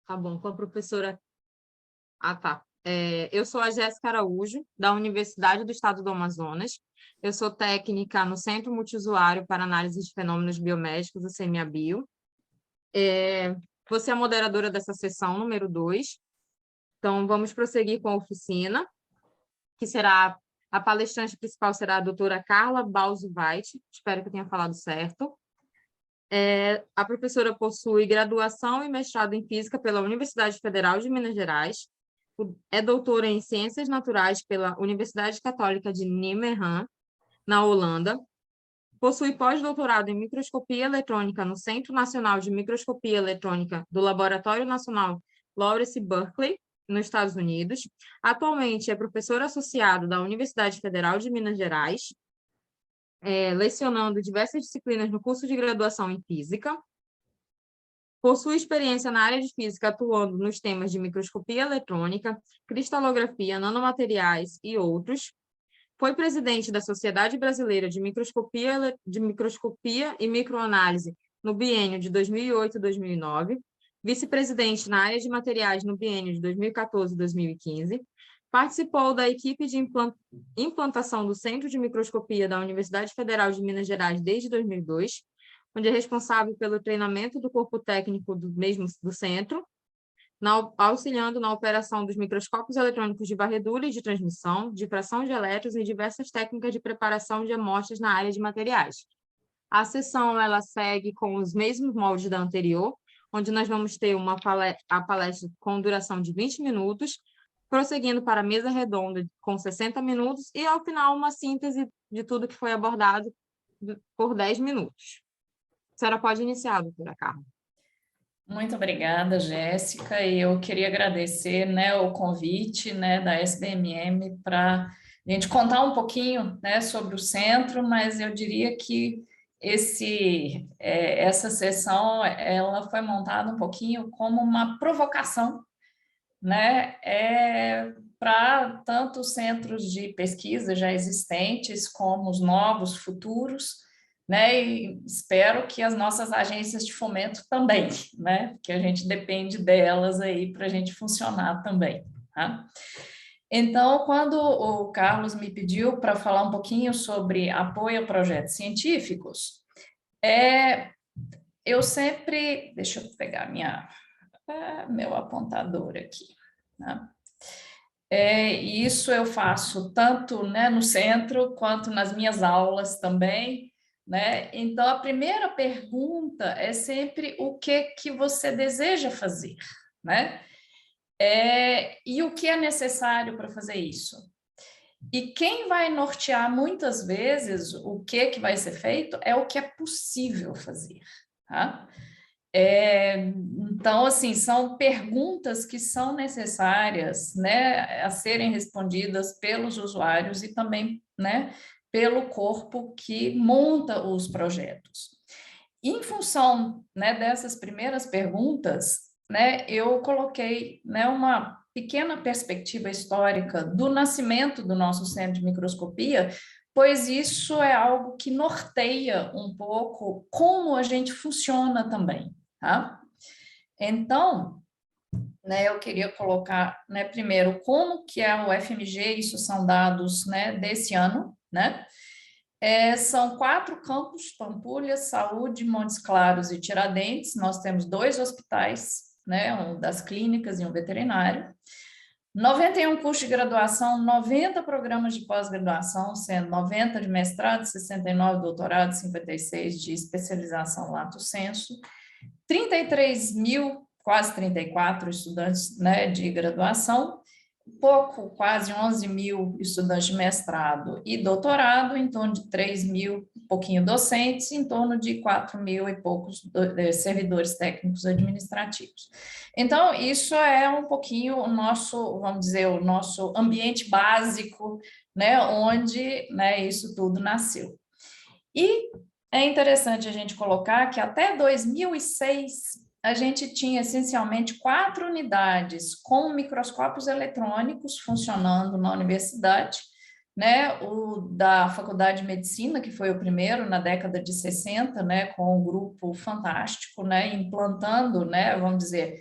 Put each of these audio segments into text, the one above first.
Tá bom, com a professora... Ah, tá. Eu sou a Jéssica Araújo, da Universidade do Estado do Amazonas. Eu sou técnica no Centro Multiusuário para Análise de Fenômenos Biomédicos, o CMABio. Você é a moderadora dessa sessão número 2. Então, vamos prosseguir com a oficina, que será... A palestrante principal será a doutora Carla Balzo-Veit, espero que eu tenha falado certo. A professora possui graduação e mestrado em Física pela Universidade Federal de Minas Gerais, é doutora em Ciências Naturais pela Universidade Católica de Nijmegen, na Holanda, possui pós-doutorado em Microscopia Eletrônica no Centro Nacional de Microscopia Eletrônica do Laboratório Nacional Lawrence Berkeley, nos Estados Unidos. Atualmente é professora associada da Universidade Federal de Minas Gerais, lecionando diversas disciplinas no curso de graduação em Física. Possui experiência na área de Física, atuando nos temas de microscopia eletrônica, cristalografia, nanomateriais e outros. Foi presidente da Sociedade Brasileira de Microscopia e Microanálise no biênio de 2008 e 2009, vice-presidente na área de materiais no biênio de 2014 e 2015, participou da equipe de implantação do Centro de Microscopia da Universidade Federal de Minas Gerais desde 2002, onde é responsável pelo treinamento do corpo técnico do centro, auxiliando na operação dos microscópios eletrônicos de varredura e de transmissão, difração de elétrons e diversas técnicas de preparação de amostras na área de materiais. A sessão ela segue com os mesmos moldes da anterior, onde nós vamos ter a palestra com duração de 20 minutos, prosseguindo para a mesa redonda com 60 minutos e, ao final, uma síntese de tudo que foi abordado por 10 minutos. A senhora pode iniciar, doutora Carla. Muito obrigada, Jéssica, e eu queria agradecer, né, o convite, né, da SBMM para a gente contar um pouquinho, né, sobre o centro, mas eu diria que essa sessão ela foi montada um pouquinho como uma provocação, né, para tanto os centros de pesquisa já existentes como os novos futuros, né, e espero que as nossas agências de fomento também, né, que a gente depende delas aí para a gente funcionar também, tá? Então, quando o Carlos me pediu para falar um pouquinho sobre apoio a projetos científicos, eu sempre... Deixa eu pegar meu apontador aqui, né? Isso eu faço tanto, né, no centro quanto nas minhas aulas também, né? Então, a primeira pergunta é sempre o que você deseja fazer, né? E o que é necessário para fazer isso? E quem vai nortear muitas vezes o que vai ser feito é o que é possível fazer, tá? Então, assim, são perguntas que são necessárias, né, a serem respondidas pelos usuários e também, né, pelo corpo que monta os projetos. Em função, né, dessas primeiras perguntas, né, eu coloquei, né, uma pequena perspectiva histórica do nascimento do nosso centro de microscopia, pois isso é algo que norteia um pouco como a gente funciona também, tá? Então, né, eu queria colocar, né, primeiro, como que é o FMG, isso são dados, né, desse ano, né? São 4 campos, Pampulha, Saúde, Montes Claros e Tiradentes. Nós temos 2 hospitais, né, um das clínicas e um veterinário. 91 cursos de graduação, 90 programas de pós-graduação, sendo 90 de mestrado, 69 de doutorado, 56 de especialização lato sensu. 33 mil, quase 34 estudantes, né, de graduação, quase 11 mil estudantes de mestrado e doutorado, em torno de 3 mil, pouquinho docentes, em torno de 4 mil e poucos servidores técnicos administrativos. Então, isso é um pouquinho o nosso, vamos dizer, o nosso ambiente básico, né, onde, né, isso tudo nasceu. E é interessante a gente colocar que até 2006 a gente tinha essencialmente 4 unidades com microscópios eletrônicos funcionando na universidade, né, o da Faculdade de Medicina, que foi o primeiro na década de 60, né, com um grupo fantástico, né, implantando, né, vamos dizer,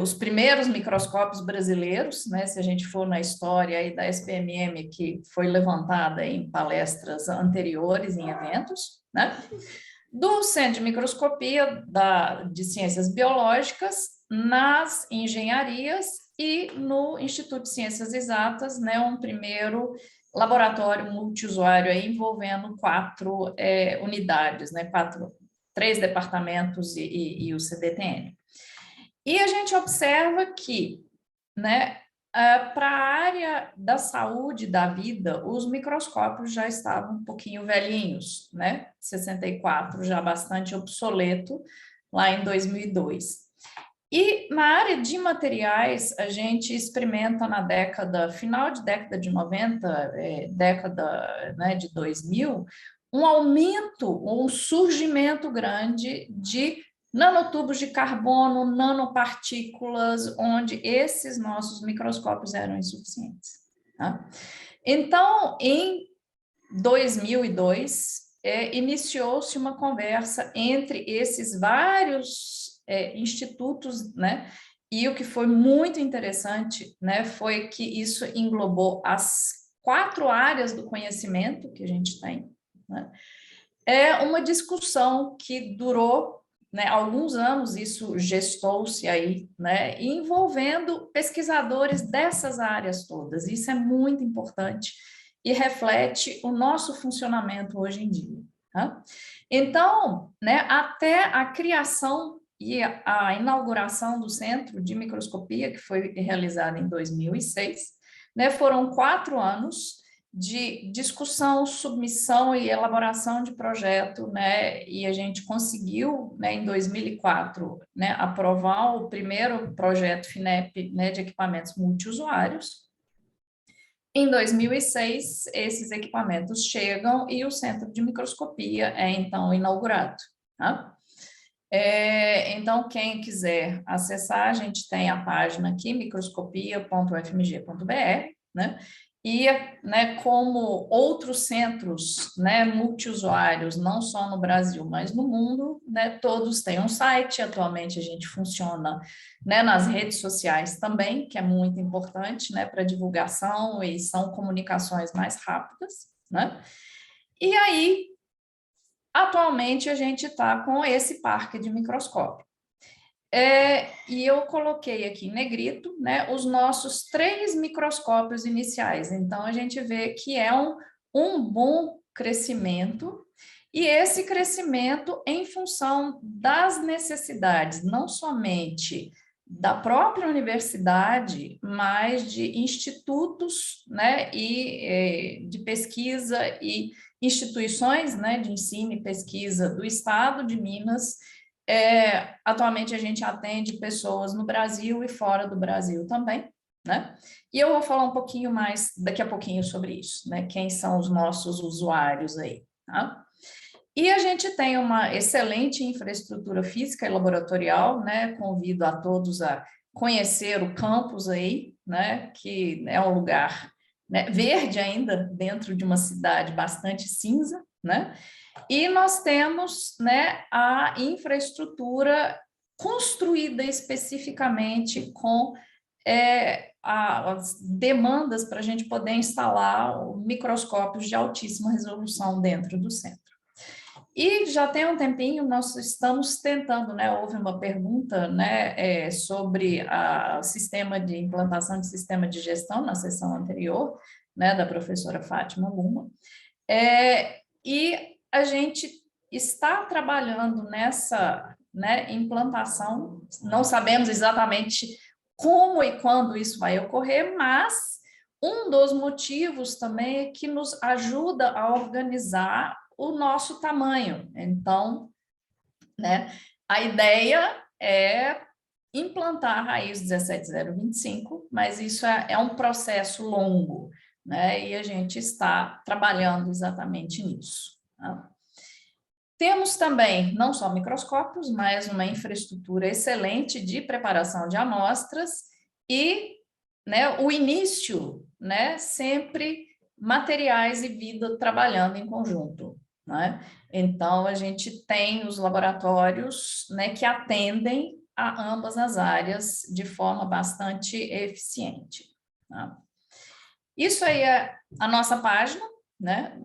os primeiros microscópios brasileiros, né, se a gente for na história aí da SPMM, que foi levantada em palestras anteriores, em eventos, né, do Centro de Microscopia de Ciências Biológicas, nas engenharias e no Instituto de Ciências Exatas, né, um primeiro laboratório multiusuário aí, envolvendo 4 unidades, né, 3 departamentos e o CDTN. E a gente observa que, né, para a área da saúde da vida, os microscópios já estavam um pouquinho velhinhos, né? 64, já bastante obsoleto, lá em 2002. E na área de materiais, a gente experimenta final de década de 90, década, né, de 2000, um aumento, um surgimento grande de nanotubos de carbono, nanopartículas, onde esses nossos microscópios eram insuficientes. Tá? Então, em 2002, iniciou-se uma conversa entre esses vários institutos, né? E o que foi muito interessante, né, foi que isso englobou as 4 áreas do conhecimento que a gente tem, né? É uma discussão que durou, né, alguns anos, isso gestou-se aí, né, envolvendo pesquisadores dessas áreas todas. Isso é muito importante e reflete o nosso funcionamento hoje em dia. Tá? Então, né, até a criação e a inauguração do Centro de Microscopia, que foi realizada em 2006, né, foram 4 anos de discussão, submissão e elaboração de projeto, né, e a gente conseguiu, né, em 2004, né, aprovar o primeiro projeto FINEP, né, de equipamentos multiusuários. Em 2006, esses equipamentos chegam e o Centro de Microscopia é, então, inaugurado. Tá? Então, quem quiser acessar, a gente tem a página aqui, microscopia.ufmg.br, né? E, né, como outros centros, né, multiusuários, não só no Brasil, mas no mundo, né, todos têm um site. Atualmente a gente funciona, né, nas redes sociais também, que é muito importante, né, para divulgação, e são comunicações mais rápidas, né? E aí, atualmente a gente está com esse parque de microscópio. E eu coloquei aqui em negrito, né, os nossos 3 microscópios iniciais. Então, a gente vê que é um bom crescimento, e esse crescimento em função das necessidades, não somente da própria universidade, mas de institutos, né, e de pesquisa e instituições, né, de ensino e pesquisa do Estado de Minas. Atualmente a gente atende pessoas no Brasil e fora do Brasil também, né? E eu vou falar um pouquinho mais daqui a pouquinho sobre isso, né? Quem são os nossos usuários aí, tá? E a gente tem uma excelente infraestrutura física e laboratorial, né? Convido a todos a conhecer o campus aí, né? Que é um lugar, né, verde ainda, dentro de uma cidade bastante cinza, né? E nós temos, né, a infraestrutura construída especificamente com as demandas para a gente poder instalar microscópios de altíssima resolução dentro do centro. E já tem um tempinho nós estamos tentando, né, houve uma pergunta, né, sobre o sistema de implantação de sistema de gestão na sessão anterior, né, da professora Fátima Luma, e a gente está trabalhando nessa, né, implantação, não sabemos exatamente como e quando isso vai ocorrer, mas um dos motivos também é que nos ajuda a organizar o nosso tamanho. Então, né, a ideia é implantar a raiz 17025, mas isso é um processo longo, né, e a gente está trabalhando exatamente nisso. Tá? Temos também, não só microscópios, mas uma infraestrutura excelente de preparação de amostras e, né, o início, né, sempre materiais e vida trabalhando em conjunto, né? Então, a gente tem os laboratórios, né, que atendem a ambas as áreas de forma bastante eficiente, tá? Isso aí é a nossa página, né?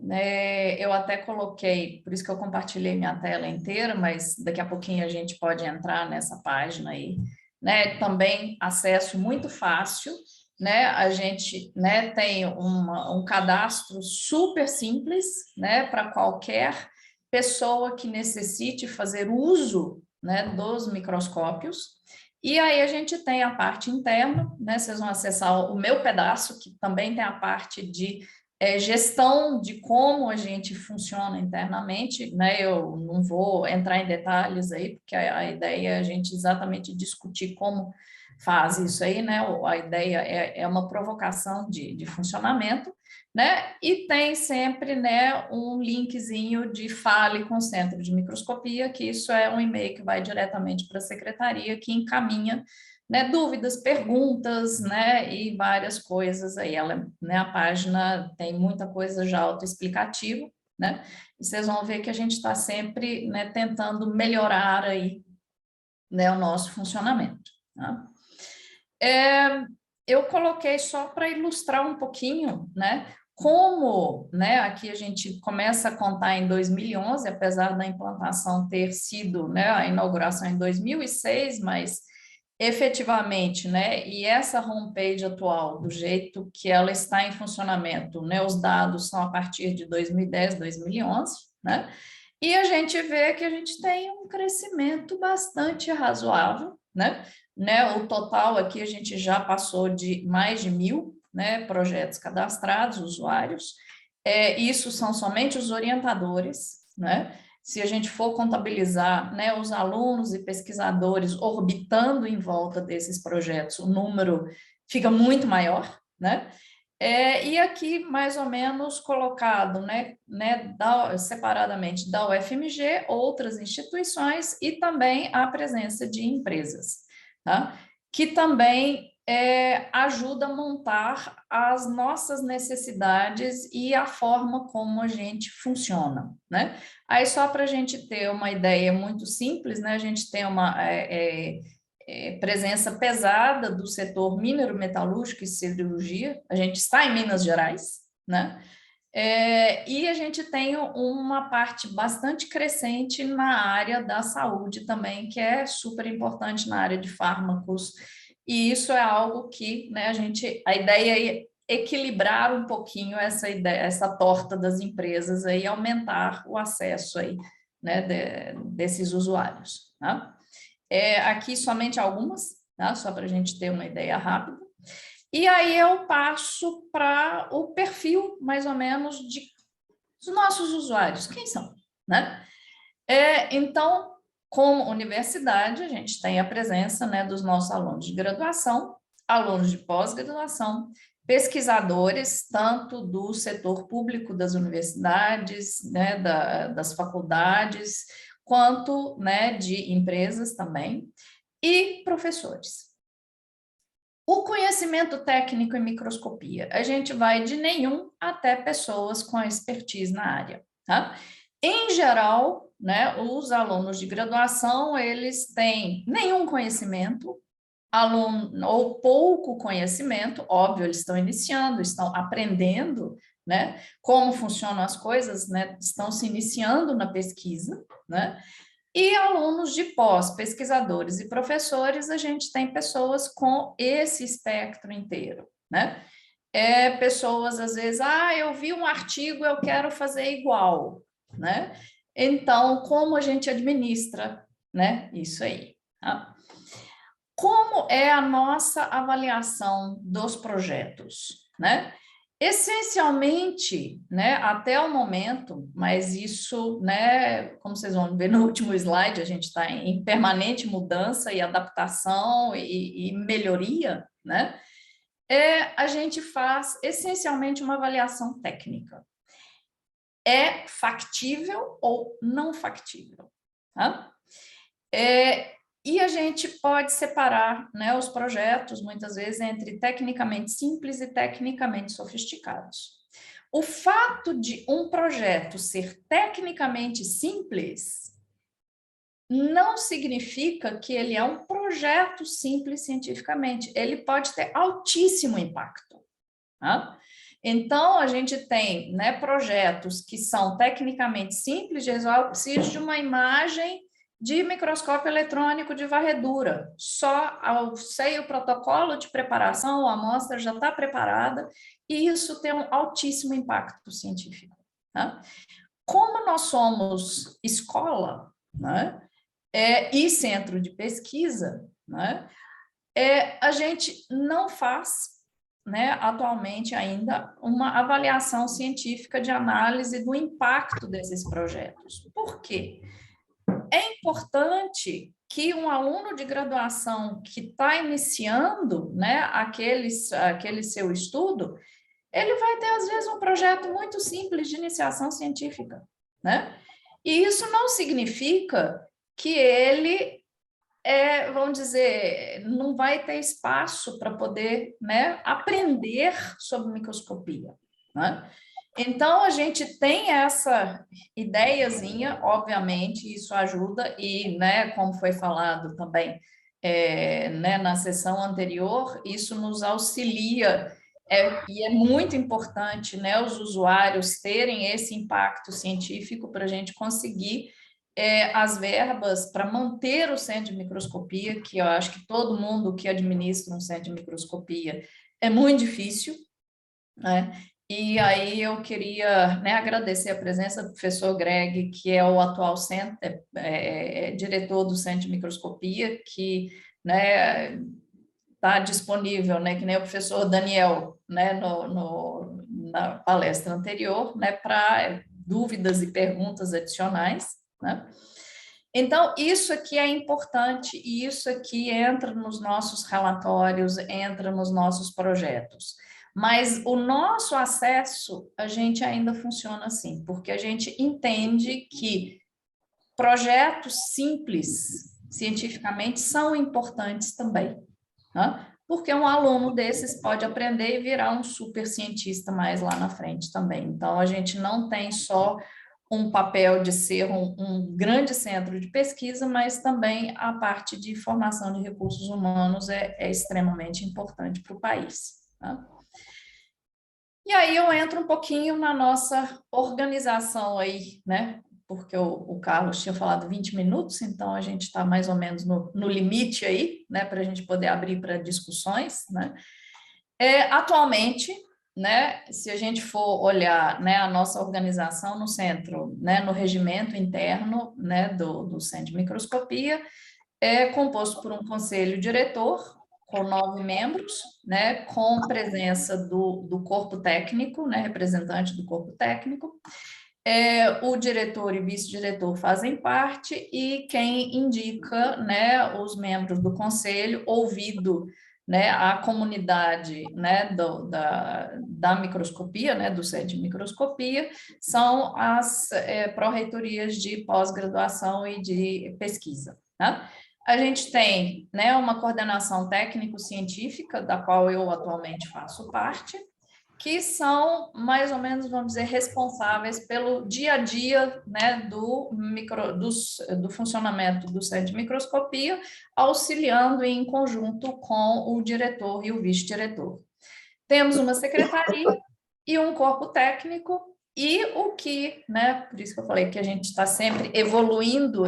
Eu até coloquei, por isso que eu compartilhei minha tela inteira, mas daqui a pouquinho a gente pode entrar nessa página aí, né? Também acesso muito fácil, né? A gente, né, tem um cadastro super simples, né, para qualquer pessoa que necessite fazer uso, né, dos microscópios. E aí a gente tem a parte interna, né? Vocês vão acessar o meu pedaço, que também tem a parte de gestão de como a gente funciona internamente, né? Eu não vou entrar em detalhes aí, porque a ideia é a gente exatamente discutir como faz isso aí, né? A ideia é uma provocação de funcionamento, né? E tem sempre, né, um linkzinho de fale com o Centro de Microscopia, que isso é um e-mail que vai diretamente para a secretaria, que encaminha, né, dúvidas, perguntas, né, e várias coisas aí. Ela, né, a página tem muita coisa já autoexplicativa, né? E vocês vão ver que a gente está sempre, né, tentando melhorar aí, né, o nosso funcionamento, tá? Eu coloquei só para ilustrar um pouquinho, né, como, né, aqui a gente começa a contar em 2011, apesar da implantação ter sido, né, a inauguração em 2006, mas efetivamente, né, e essa homepage atual, do jeito que ela está em funcionamento, né, os dados são a partir de 2010, 2011, né, e a gente vê que a gente tem um crescimento bastante razoável, né, o total aqui a gente já passou de mais de 1.000, né, projetos cadastrados, usuários. Isso são somente os orientadores, né? Se a gente for contabilizar, né, os alunos e pesquisadores orbitando em volta desses projetos, o número fica muito maior, né? E aqui, mais ou menos, colocado, né, separadamente da UFMG, outras instituições e também a presença de empresas, tá? Que também ajuda a montar as nossas necessidades e a forma como a gente funciona, né? Aí, só para a gente ter uma ideia muito simples, né? A gente tem uma presença pesada do setor minero-metalúrgico e siderurgia, a gente está em Minas Gerais, né? E a gente tem uma parte bastante crescente na área da saúde também, que é super importante na área de fármacos, e isso é algo que, né, a ideia é equilibrar um pouquinho essa ideia, essa torta das empresas aí, aumentar o acesso aí, né, desses usuários, tá? Aqui somente algumas, tá? Só para a gente ter uma ideia rápida. E aí eu passo para o perfil, mais ou menos, dos nossos usuários. Quem são, né? Então, como universidade, a gente tem a presença, né, dos nossos alunos de graduação, alunos de pós-graduação, pesquisadores, tanto do setor público das universidades, né, das faculdades, quanto, né, de empresas também, e professores. O conhecimento técnico em microscopia, a gente vai de nenhum até pessoas com expertise na área, tá? Em geral, né, os alunos de graduação, eles têm nenhum conhecimento, ou pouco conhecimento, óbvio, eles estão iniciando, estão aprendendo, né, como funcionam as coisas, né, estão se iniciando na pesquisa, né? E alunos de pós, pesquisadores e professores, a gente tem pessoas com esse espectro inteiro, né? Pessoas, às vezes, eu vi um artigo, eu quero fazer igual, né? Então, como a gente administra, né, isso aí, tá? Como é a nossa avaliação dos projetos, né? Essencialmente, né, até o momento, mas isso, né, como vocês vão ver no último slide, a gente está em permanente mudança e adaptação e melhoria, né? A gente faz essencialmente uma avaliação técnica. É factível ou não factível, tá? E a gente pode separar, né, os projetos, muitas vezes, entre tecnicamente simples e tecnicamente sofisticados. O fato de um projeto ser tecnicamente simples não significa que ele é um projeto simples cientificamente. Ele pode ter altíssimo impacto. Tá? Então, a gente tem, né, projetos que são tecnicamente simples, eu preciso de uma imagem de microscópio eletrônico de varredura. Só eu sei o protocolo de preparação, a amostra já está preparada, e isso tem um altíssimo impacto científico. Tá? Como nós somos escola, né, e centro de pesquisa, né, a gente não faz, né, atualmente ainda uma avaliação científica de análise do impacto desses projetos. Por quê? É importante que um aluno de graduação que está iniciando, né, aquele seu estudo, ele vai ter, às vezes, um projeto muito simples de iniciação científica, né? E isso não significa que ele vamos dizer, não vai ter espaço para poder, né, aprender sobre microscopia, né? Então, a gente tem essa ideiazinha, obviamente, isso ajuda, e, né, como foi falado também, né, na sessão anterior, isso nos auxilia, e é muito importante, né, os usuários terem esse impacto científico para a gente conseguir as verbas para manter o centro de microscopia, que eu acho que todo mundo que administra um centro de microscopia é muito difícil, né? E aí eu queria, né, agradecer a presença do professor Greg, que é o atual diretor do Centro de Microscopia, que, né, está disponível, né, que nem o professor Daniel, né, na palestra anterior, né, para dúvidas e perguntas adicionais, né? Então, isso aqui é importante e isso aqui entra nos nossos relatórios, entra nos nossos projetos. Mas o nosso acesso, a gente ainda funciona assim, porque a gente entende que projetos simples, cientificamente, são importantes também, né? Porque um aluno desses pode aprender e virar um super cientista mais lá na frente também. Então, a gente não tem só um papel de ser um grande centro de pesquisa, mas também a parte de formação de recursos humanos é extremamente importante para o país. Tá? E aí eu entro um pouquinho na nossa organização aí, né? Porque o Carlos tinha falado 20 minutos, então a gente está mais ou menos no limite aí, né? Para a gente poder abrir para discussões, né? Atualmente, né, se a gente for olhar, né, a nossa organização no centro, né, no regimento interno, né, do Centro de Microscopia, é composto por um conselho diretor, com 9 membros, né, com presença do corpo técnico, né, representante do corpo técnico, o diretor e vice-diretor fazem parte, e quem indica, né, os membros do conselho, ouvido, né, a comunidade, né, da microscopia, né, do Centro de Microscopia, são as pró-reitorias de pós-graduação e de pesquisa. Tá? A gente tem, né, uma coordenação técnico-científica, da qual eu atualmente faço parte, que são mais ou menos, vamos dizer, responsáveis pelo dia a dia, né, do funcionamento do centro de microscopia, auxiliando em conjunto com o diretor e o vice-diretor. Temos uma secretaria e um corpo técnico, e o que, né, por isso que eu falei que a gente está sempre evoluindo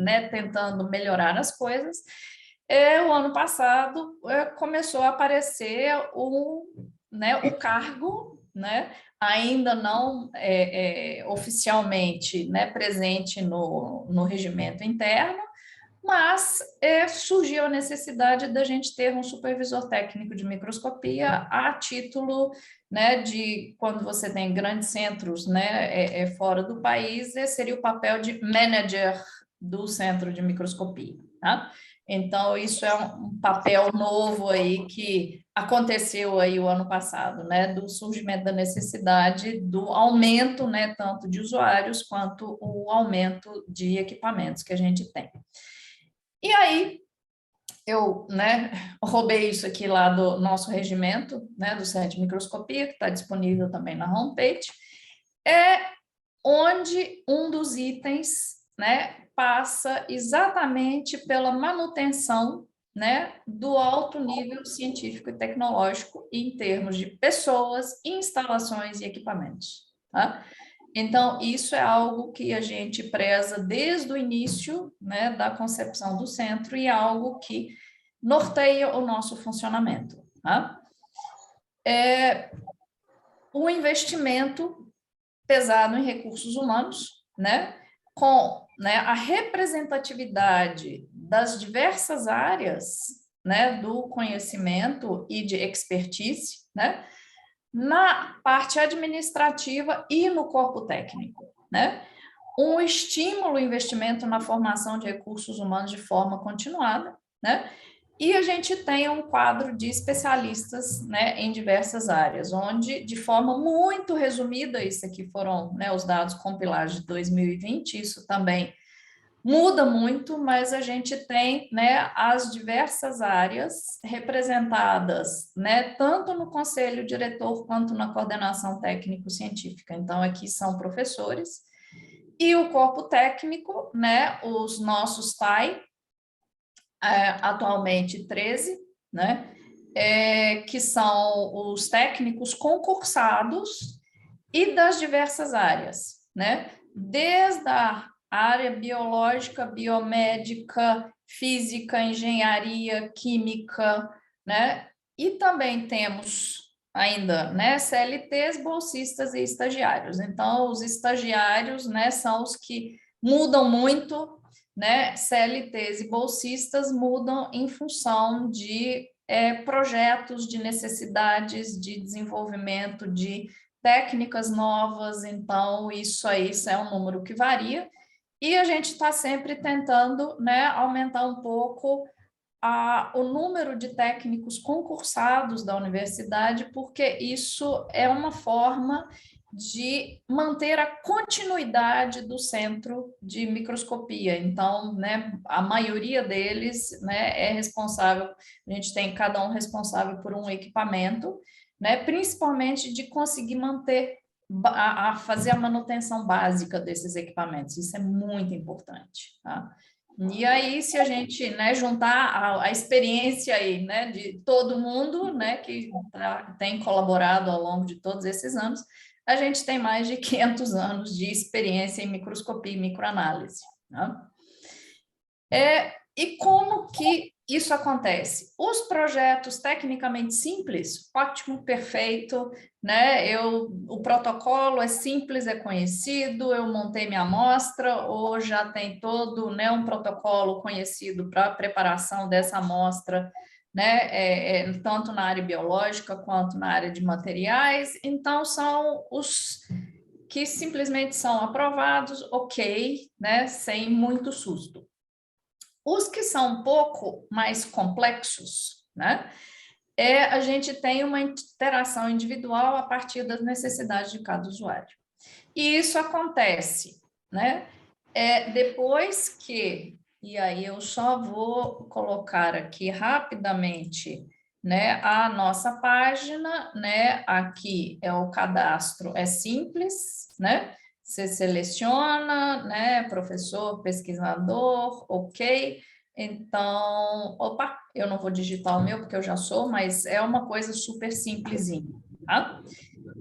né, tentando melhorar as coisas. O ano passado começou a aparecer né, o cargo, né, ainda não oficialmente, né, presente no regimento interno, mas surgiu a necessidade da gente ter um supervisor técnico de microscopia a título, né, de quando você tem grandes centros, né, fora do país, seria o papel de manager do centro de microscopia, tá? Então, isso é um papel novo aí que aconteceu aí o ano passado, né, do surgimento da necessidade do aumento, né, tanto de usuários quanto o aumento de equipamentos que a gente tem. E aí, eu, né, roubei isso aqui lá do nosso regimento, né, do Centro de Microscopia, que está disponível também na homepage, onde um dos itens, né, passa exatamente pela manutenção, né, do alto nível científico e tecnológico em termos de pessoas, instalações e equipamentos, tá? Então, isso é algo que a gente preza desde o início, né, da concepção do centro e é algo que norteia o nosso funcionamento, tá? O investimento pesado em recursos humanos, né, com, né, a representatividade das diversas áreas, né, do conhecimento e de expertise, né, na parte administrativa e no corpo técnico, né? Um estímulo ao investimento na formação de recursos humanos de forma continuada, né? E a gente tem um quadro de especialistas, né, em diversas áreas, onde, de forma muito resumida, isso aqui foram, né, os dados compilados de 2020, isso também muda muito, mas a gente tem, né, as diversas áreas representadas, né, tanto no conselho diretor quanto na coordenação técnico-científica. Então, aqui são professores e o corpo técnico, né, os nossos TAI, atualmente 13, né, que são os técnicos concursados e das diversas áreas, né, desde a área biológica, biomédica, física, engenharia, química, né, e também temos ainda, né, CLTs, bolsistas e estagiários. Então, os estagiários, né, são os que mudam muito, né, CLTs e bolsistas mudam em função de projetos, de necessidades de desenvolvimento, de técnicas novas, então isso é um número que varia, e a gente está sempre tentando, né, aumentar um pouco o número de técnicos concursados da universidade, porque isso é uma forma de manter a continuidade do centro de microscopia. Então, né, a maioria deles, né, é responsável, a gente tem cada um responsável por um equipamento, né, principalmente de conseguir manter, fazer a manutenção básica desses equipamentos. Isso é muito importante, tá? E aí, se a gente, né, juntar a experiência aí, né, de todo mundo, né, que tem colaborado ao longo de todos esses anos, a gente tem mais de 500 anos de experiência em microscopia e microanálise, né? E como que isso acontece? Os projetos tecnicamente simples, ótimo, perfeito, né? O protocolo é simples, é conhecido, eu montei minha amostra, ou já tem todo, né, um protocolo conhecido para a preparação dessa amostra, né? Tanto na área biológica quanto na área de materiais. Então, são os que simplesmente são aprovados, ok, né? Sem muito susto. Os que são um pouco mais complexos, né? A gente tem uma interação individual a partir das necessidades de cada usuário. E isso acontece, né? Depois que, e aí eu só vou colocar aqui rapidamente, né, a nossa página, né? Aqui é o cadastro, é simples, né? Você seleciona, né, professor, pesquisador, ok. Então, opa, eu não vou digitar o meu porque eu já sou, mas é uma coisa super simplesinha, tá?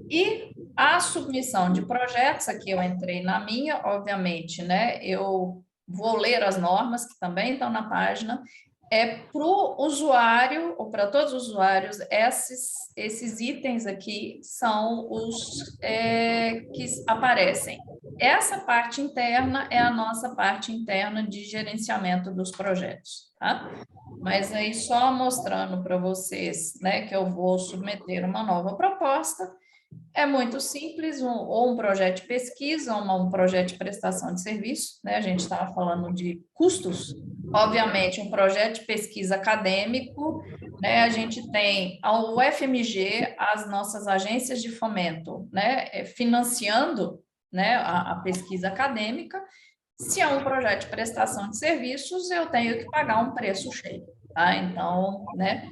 E a submissão de projetos, aqui eu entrei na minha, obviamente, né, eu vou ler as normas que também estão na página, para o usuário, ou para todos os usuários, esses itens aqui são os que aparecem. Essa parte interna é a nossa parte interna de gerenciamento dos projetos, tá? Mas aí só mostrando para vocês, né, que eu vou submeter uma nova proposta. É muito simples, ou um projeto de pesquisa, ou um projeto de prestação de serviço, né? A gente estava falando de custos. Obviamente, um projeto de pesquisa acadêmico, né? A gente tem o FMG, as nossas agências de fomento, né? Financiando, né, a pesquisa acadêmica. Se é um projeto de prestação de serviços, eu tenho que pagar um preço cheio, tá? Então, né,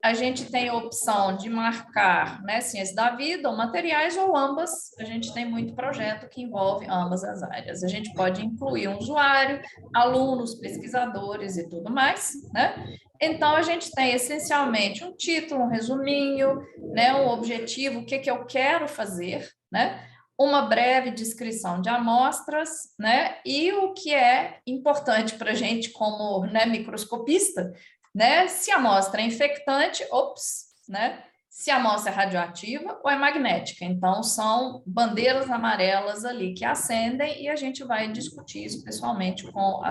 a gente tem a opção de marcar, né, ciência da vida, ou materiais, ou ambas. A gente tem muito projeto que envolve ambas as áreas. A gente pode incluir um usuário, alunos, pesquisadores e tudo mais, né? Então, a gente tem essencialmente um título, um resuminho, né, um objetivo, o que que eu quero fazer, né? Uma breve descrição de amostras, né? E o que é importante para a gente como, né, microscopista, né? Se a amostra é infectante, ops, né? Se a amostra é radioativa ou é magnética. Então, são bandeiras amarelas ali que acendem e a gente vai discutir isso pessoalmente com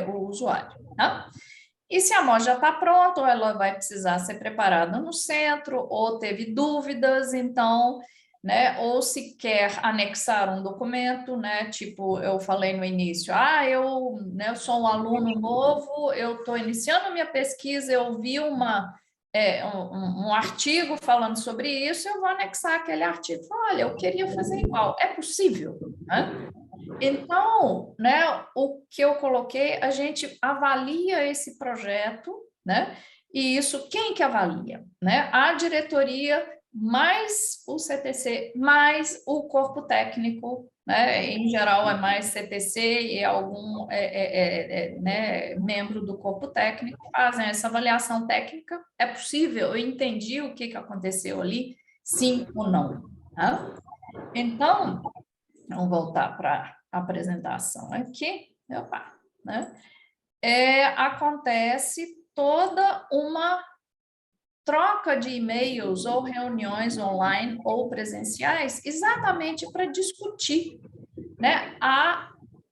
o usuário, tá? E se a amostra já está pronta, ou ela vai precisar ser preparada no centro, ou teve dúvidas, então, né, ou se quer anexar um documento, né, tipo, eu falei no início, né, eu sou um aluno novo, eu estou iniciando minha pesquisa, eu vi um artigo falando sobre isso, eu vou anexar aquele artigo. Olha, eu queria fazer igual, é possível, né? Então, né, o que eu coloquei, a gente avalia esse projeto, né? E isso, quem que avalia? Né? A diretoria, mais o CTC, mais o corpo técnico, né? Em geral, é mais CTC e algum né, membro do corpo técnico fazem essa avaliação técnica. É possível? Eu entendi o que aconteceu ali, sim ou não. Tá? Então, vamos voltar para a apresentação aqui. Opa, né? Acontece toda uma troca de e-mails ou reuniões online ou presenciais exatamente para discutir, né,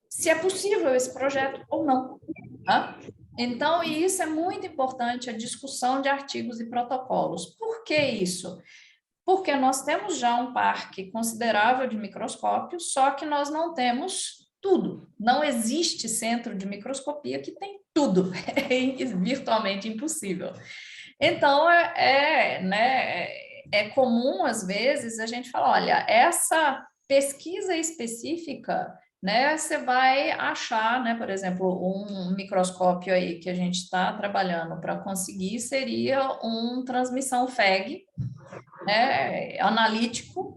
se é possível esse projeto ou não. Tá? Então, e isso é muito importante, a discussão de artigos e protocolos. Por que isso? Porque nós temos já um parque considerável de microscópios, só que nós não temos tudo. Não existe centro de microscopia que tem tudo. É virtualmente impossível. Então, né, é comum, às vezes, a gente falar, olha, essa pesquisa específica, né, você vai achar, né, por exemplo, um microscópio aí que a gente está trabalhando para conseguir seria um transmissão FEG, né, analítico,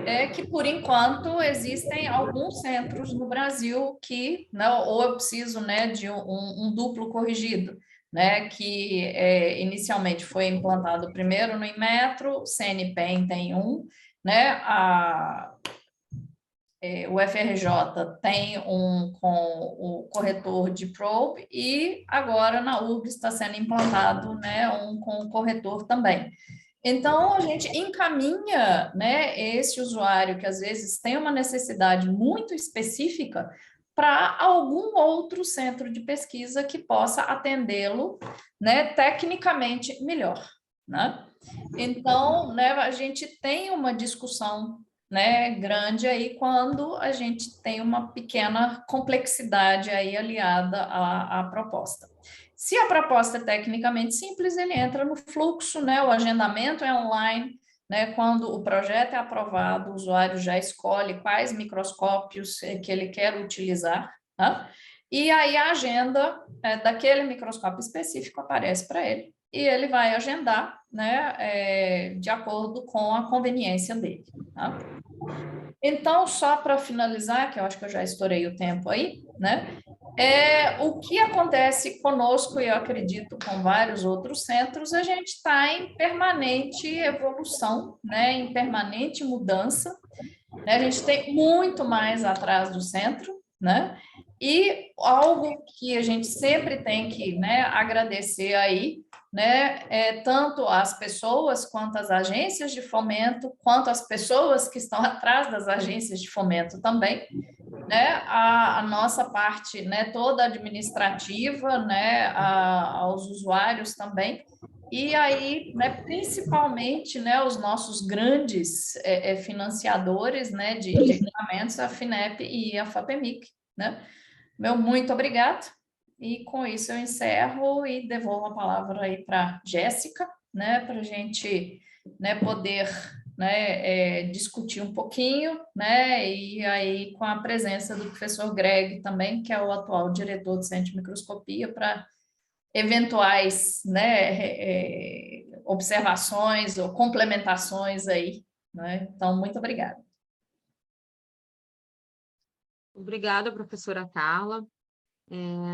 né, que por enquanto existem alguns centros no Brasil que, né, ou eu preciso, né, de um duplo corrigido, né, que inicialmente foi implantado primeiro no Inmetro, o CNPEM tem um, né, o FRJ tem um com o corretor de probe e agora na URGS está sendo implantado, né, um com o corretor também. Então, a gente encaminha, né, esse usuário que às vezes tem uma necessidade muito específica para algum outro centro de pesquisa que possa atendê-lo, né, tecnicamente melhor, né? Então, né, a gente tem uma discussão, né, grande aí quando a gente tem uma pequena complexidade aí aliada à proposta. Se a proposta é tecnicamente simples, ele entra no fluxo, né? O agendamento é online, né? Quando o projeto é aprovado, o usuário já escolhe quais microscópios que ele quer utilizar, tá? E aí a agenda daquele microscópio específico aparece para ele e ele vai agendar, né? De acordo com a conveniência dele, tá? Então, só para finalizar, que eu acho que eu já estourei o tempo aí, né? O que acontece conosco, e eu acredito com vários outros centros, a gente está em permanente evolução, né? Em permanente mudança, né? A gente tem muito mais atrás do centro, né? E algo que a gente sempre tem que, né, agradecer aí, né, tanto as pessoas quanto as agências de fomento, quanto as pessoas que estão atrás das agências de fomento também, né, a nossa parte, né, toda administrativa, né, aos usuários também, e aí, né, principalmente, né, os nossos grandes financiadores, né, de equipamentos, a FINEP e a FAPEMIC, né. Meu muito obrigado, e com isso eu encerro e devolvo a palavra aí para Jéssica, né, para a gente, né, poder né, discutir um pouquinho, né, e aí com a presença do professor Greg também, que é o atual diretor do Centro de Microscopia, para eventuais, né, observações ou complementações aí, né? Então, muito obrigada. Obrigada, professora Carla.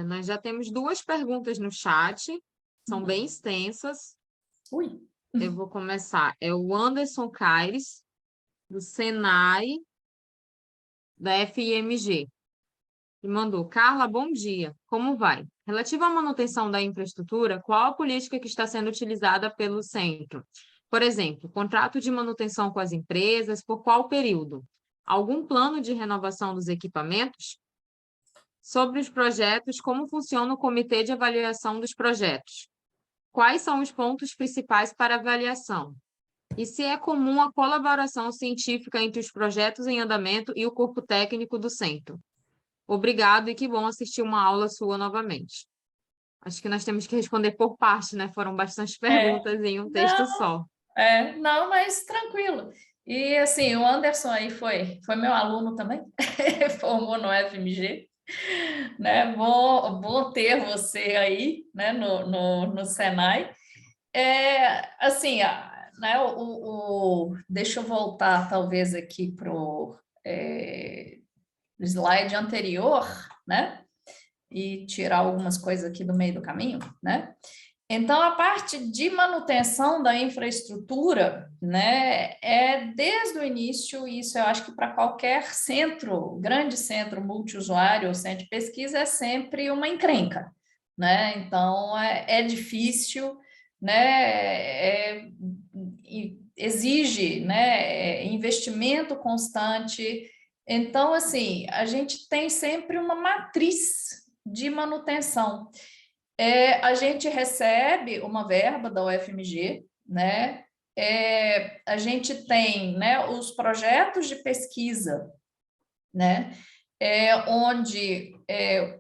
Nós já temos 2 perguntas no chat, são bem extensas. Ui. Eu vou começar. É o Anderson Caires, do Senai, da FIMG. E mandou: Carla, bom dia. Como vai? Relativo à manutenção da infraestrutura, qual a política que está sendo utilizada pelo centro? Por exemplo, contrato de manutenção com as empresas, por qual período? Algum plano de renovação dos equipamentos? Sobre os projetos, como funciona o comitê de avaliação dos projetos? Quais são os pontos principais para avaliação? E se é comum a colaboração científica entre os projetos em andamento e o corpo técnico do centro? Obrigado e que bom assistir uma aula sua novamente. Acho que nós temos que responder por parte, né? Foram bastantes perguntas em um texto só. Não, mas tranquilo. E assim, o Anderson aí foi meu aluno também, formou no FMG, né? Bom ter você aí, né, no Senai. Assim, né, deixa eu voltar talvez aqui para o slide anterior, né? E tirar algumas coisas aqui do meio do caminho, né? Então, a parte de manutenção da infraestrutura, né, desde o início, isso eu acho que para qualquer centro, grande centro multiusuário, centro de pesquisa, é sempre uma encrenca, né? Então, é difícil, né, exige, né, investimento constante. Então, assim, a gente tem sempre uma matriz de manutenção. A gente recebe uma verba da UFMG, né? A gente tem, né, os projetos de pesquisa, né? Onde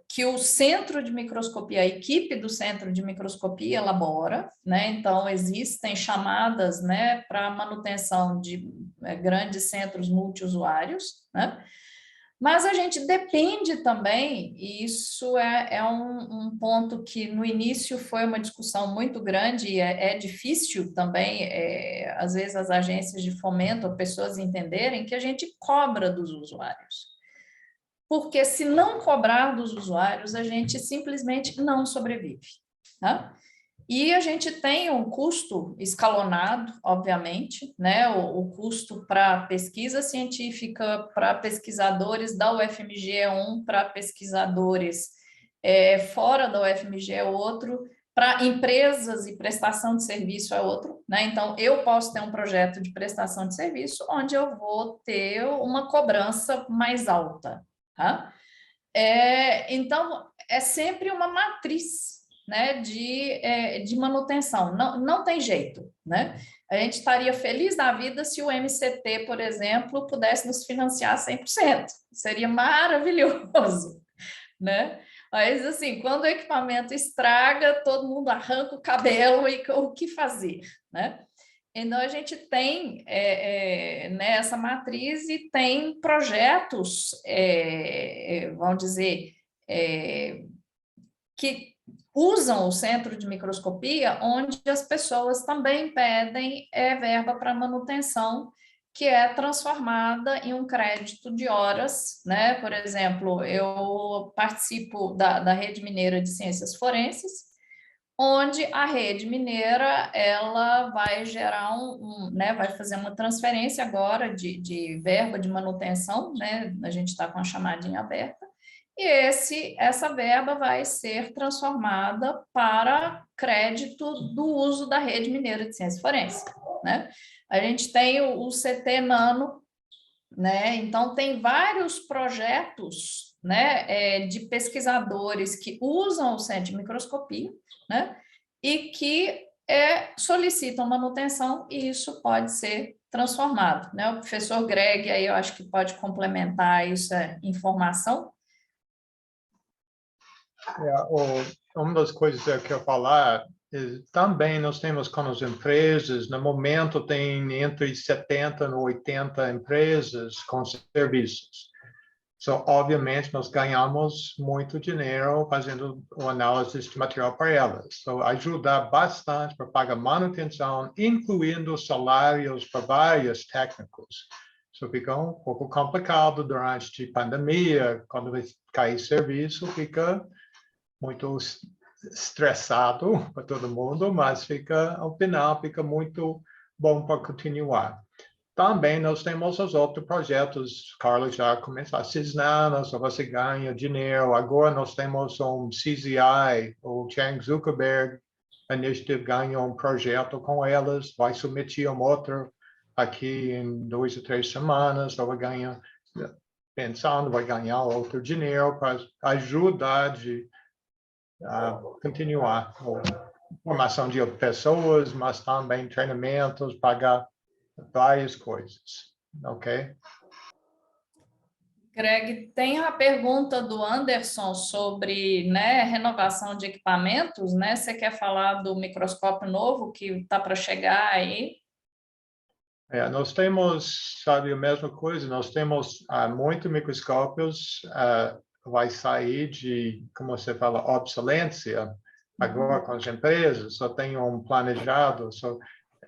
que o centro de microscopia, a equipe do centro de microscopia elabora, né? Então existem chamadas, né, para manutenção de grandes centros multiusuários, né? Mas a gente depende também, e isso é um ponto que no início foi uma discussão muito grande, e é difícil também, às vezes, as agências de fomento, pessoas entenderem que a gente cobra dos usuários. Porque se não cobrar dos usuários, a gente simplesmente não sobrevive, tá? E a gente tem um custo escalonado, obviamente, né? O custo para pesquisa científica, para pesquisadores da UFMG é um, para pesquisadores fora da UFMG é outro, para empresas e prestação de serviço é outro, né? Então, eu posso ter um projeto de prestação de serviço onde eu vou ter uma cobrança mais alta, tá? Então, é sempre uma matriz, né, de manutenção, não tem jeito, né? A gente estaria feliz da vida se o MCT, por exemplo, pudesse nos financiar 100%, seria maravilhoso, né? Mas, assim, quando o equipamento estraga, todo mundo arranca o cabelo e o que fazer, né? Então, a gente tem né, essa matriz e tem projetos, vamos dizer, que usam o centro de microscopia, onde as pessoas também pedem verba para manutenção, que é transformada em um crédito de horas, né? Por exemplo, eu participo da Rede Mineira de Ciências Forenses, onde a rede mineira ela vai gerar né, vai fazer uma transferência agora de verba de manutenção, né? A gente está com a chamadinha aberta, e essa verba vai ser transformada para crédito do uso da rede mineira de ciência forense, né? A gente tem o CT Nano, né? Então tem vários projetos, né, de pesquisadores que usam o centro de microscopia, né, e que solicitam manutenção, e isso pode ser transformado, né? O professor Greg aí eu acho que pode complementar essa informação. Uma das coisas que eu ia falar também nós temos com as empresas, no momento tem entre 70 e 80 empresas com serviços. So, obviamente, nós ganhamos muito dinheiro fazendo o análise de material para elas. So, ajudar bastante para pagar manutenção, incluindo salários para vários técnicos. So, fica um pouco complicado durante a pandemia, quando vai cair serviço, fica muito estressado para todo mundo, mas ao final, fica muito bom para continuar. Também nós temos os outros projetos, Carlos já começou a Cisnana, só você ganha dinheiro. Agora nós temos um CZI, o Chang Zuckerberg Initiative ganhou um projeto com elas, vai submeter um outro aqui em 2 ou 3 semanas, só vai ganhar, pensando, vai ganhar outro dinheiro para ajudar a continuar a formação de pessoas, mas também treinamentos, pagar várias coisas, ok? Greg, tem a pergunta do Anderson sobre, né, renovação de equipamentos, né? Você quer falar do microscópio novo que está para chegar aí? Nós temos, sabe, a mesma coisa, nós temos muitos microscópios, vai sair de, como você fala, obsolescência, agora com as empresas, só tem um planejado,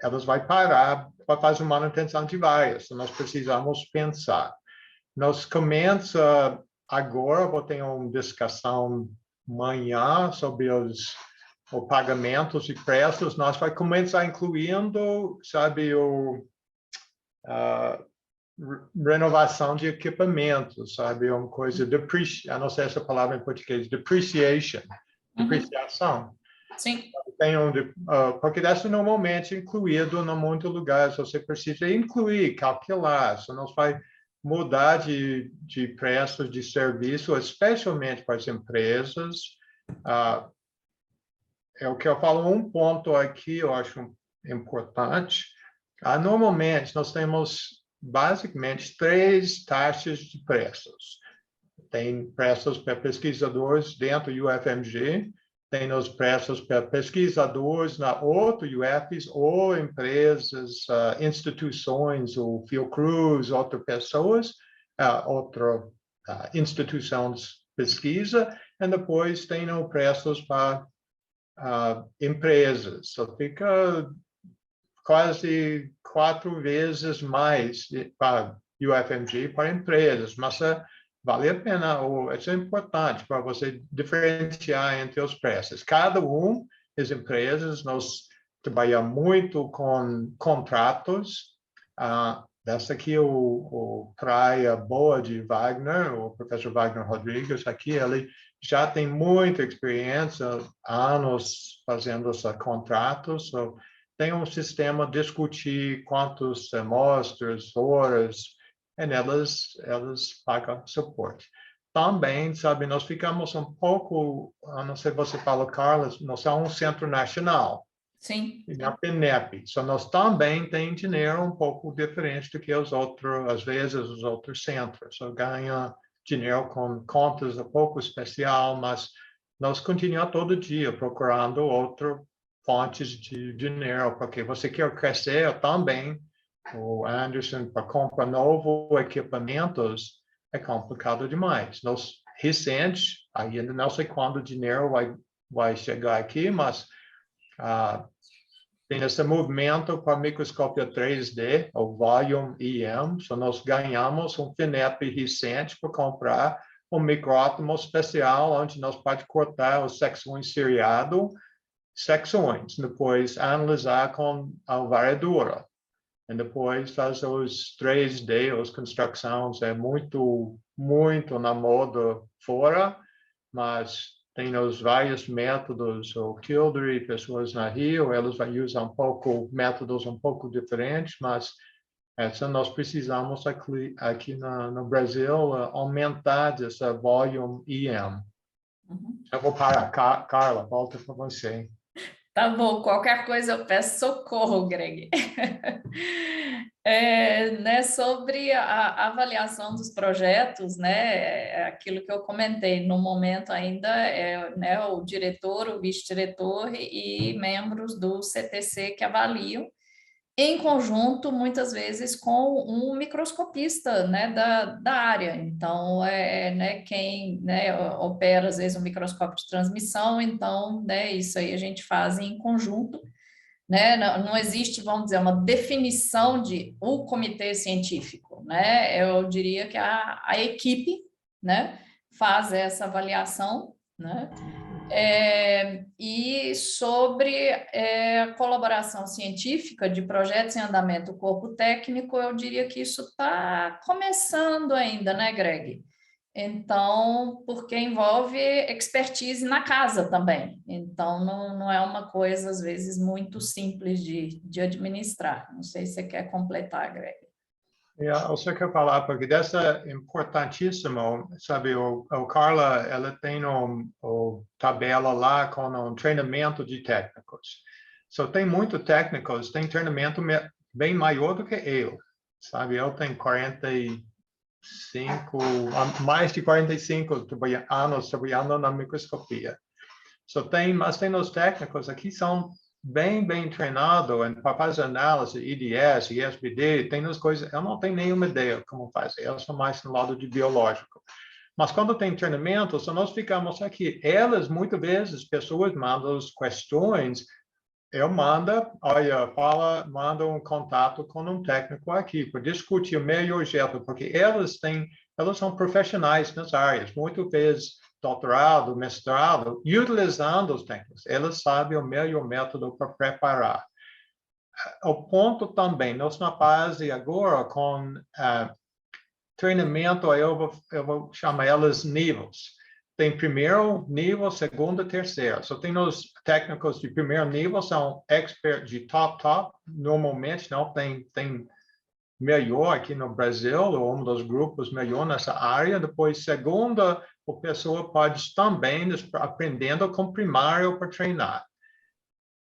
elas vão parar para fazer manutenção de várias, então nós precisamos pensar. Nós começa agora, vou ter uma discussão amanhã sobre os pagamentos e preços, nós vamos começar incluindo, sabe, renovação de equipamentos, sabe, uma coisa, eu não sei essa palavra em português, depreciação. Sim. Porque isso normalmente é incluído em muitos lugares, você precisa incluir, calcular, isso não vai mudar de preços de serviço, especialmente para as empresas. É o que eu falo, um ponto aqui eu acho importante. Normalmente, nós temos basicamente 3 taxas de preços. Tem preços para pesquisadores dentro do UFMG, tem os preços para pesquisadores na outros UFs ou empresas, instituições, ou Fiocruz, outras pessoas, outras instituições de pesquisa, e depois tem os preços para empresas. Só fica quase 4 vezes mais para UFMG para empresas, mas vale a pena, isso é importante para você diferenciar entre os preços. Cada das empresas, nós trabalhamos muito com contratos. Essa aqui é o Praia Boa de Wagner, o professor Wagner Rodrigues, aqui ele já tem muita experiência, anos fazendo esses contratos, tem um sistema de discutir quantos semestres, horas, e elas pagam suporte. Também, sabe, nós ficamos um pouco, não sei se você fala, Carlos, nós somos um centro nacional. Sim. Na PNEP. Nós também tem dinheiro um pouco diferente do que os outros, às vezes, os outros centros. Ganha dinheiro com contas um pouco especial, mas nós continuamos todo dia procurando outras fontes de dinheiro, porque você quer crescer também. O Anderson, para comprar novos equipamentos, é complicado demais. Nós, recente, ainda não sei quando o dinheiro vai chegar aqui, mas tem esse movimento para microscópio 3D, o Volume EM, nós ganhamos um FINEP recente para comprar um micrótomo especial, onde nós podemos cortar as secções seriado, depois analisar com a varredura. E depois fazer os 3D, as construções, é muito, muito na moda fora, mas tem os vários métodos, o Kildare, pessoas na Rio, elas vão usar métodos um pouco diferentes, mas nós precisamos aqui no Brasil aumentar essa volume EM. Eu vou parar, Carla, volta para você. Tá bom, qualquer coisa eu peço socorro, Greg. Né, sobre a avaliação dos projetos, né, aquilo que eu comentei, no momento ainda né, o diretor, o vice-diretor e membros do CTC que avaliam, em conjunto, muitas vezes, com um microscopista, né, da área. Então, né, quem, né, opera, às vezes, um microscópio de transmissão, então, né, isso aí a gente faz em conjunto, né? Não existe, vamos dizer, uma definição de o comitê científico, né? Eu diria que a equipe, né, faz essa avaliação, né? E sobre colaboração científica de projetos em andamento, corpo técnico, eu diria que isso está começando ainda, né, Greg? Então, porque envolve expertise na casa também. Então, não é uma coisa, às vezes, muito simples de administrar. Não sei se você quer completar, Greg. Eu só quero falar, porque dessa é importantíssimo, sabe, o Carla, ela tem tabela lá com um treinamento de técnicos. Tem muito técnicos, tem treinamento bem maior do que eu, sabe, eu tenho 45, mais de 45 anos trabalhando na microscopia. Mas tem os técnicos aqui são bem treinados para fazer análise, IDS, ISBD, tem as coisas, eu não tenho nenhuma ideia como fazer, eu sou mais no lado de biológico. Mas quando tem treinamento, nós ficamos aqui. Elas, muitas vezes, pessoas mandam as questões, eu mando um contato com um técnico aqui para discutir o melhor jeito, porque elas são profissionais nas áreas, muitas vezes doutorado, mestrado, e utilizando os técnicos, elas sabem o melhor método para preparar. O ponto também, nós na fase agora com treinamento, eu vou chamar elas níveis. Tem primeiro nível, segundo e terceiro. Tem os técnicos de primeiro nível, são experts de top, normalmente não tem melhor aqui no Brasil, ou um dos grupos melhor nessa área. Depois, segunda, a pessoa pode também aprendendo com primário para treinar,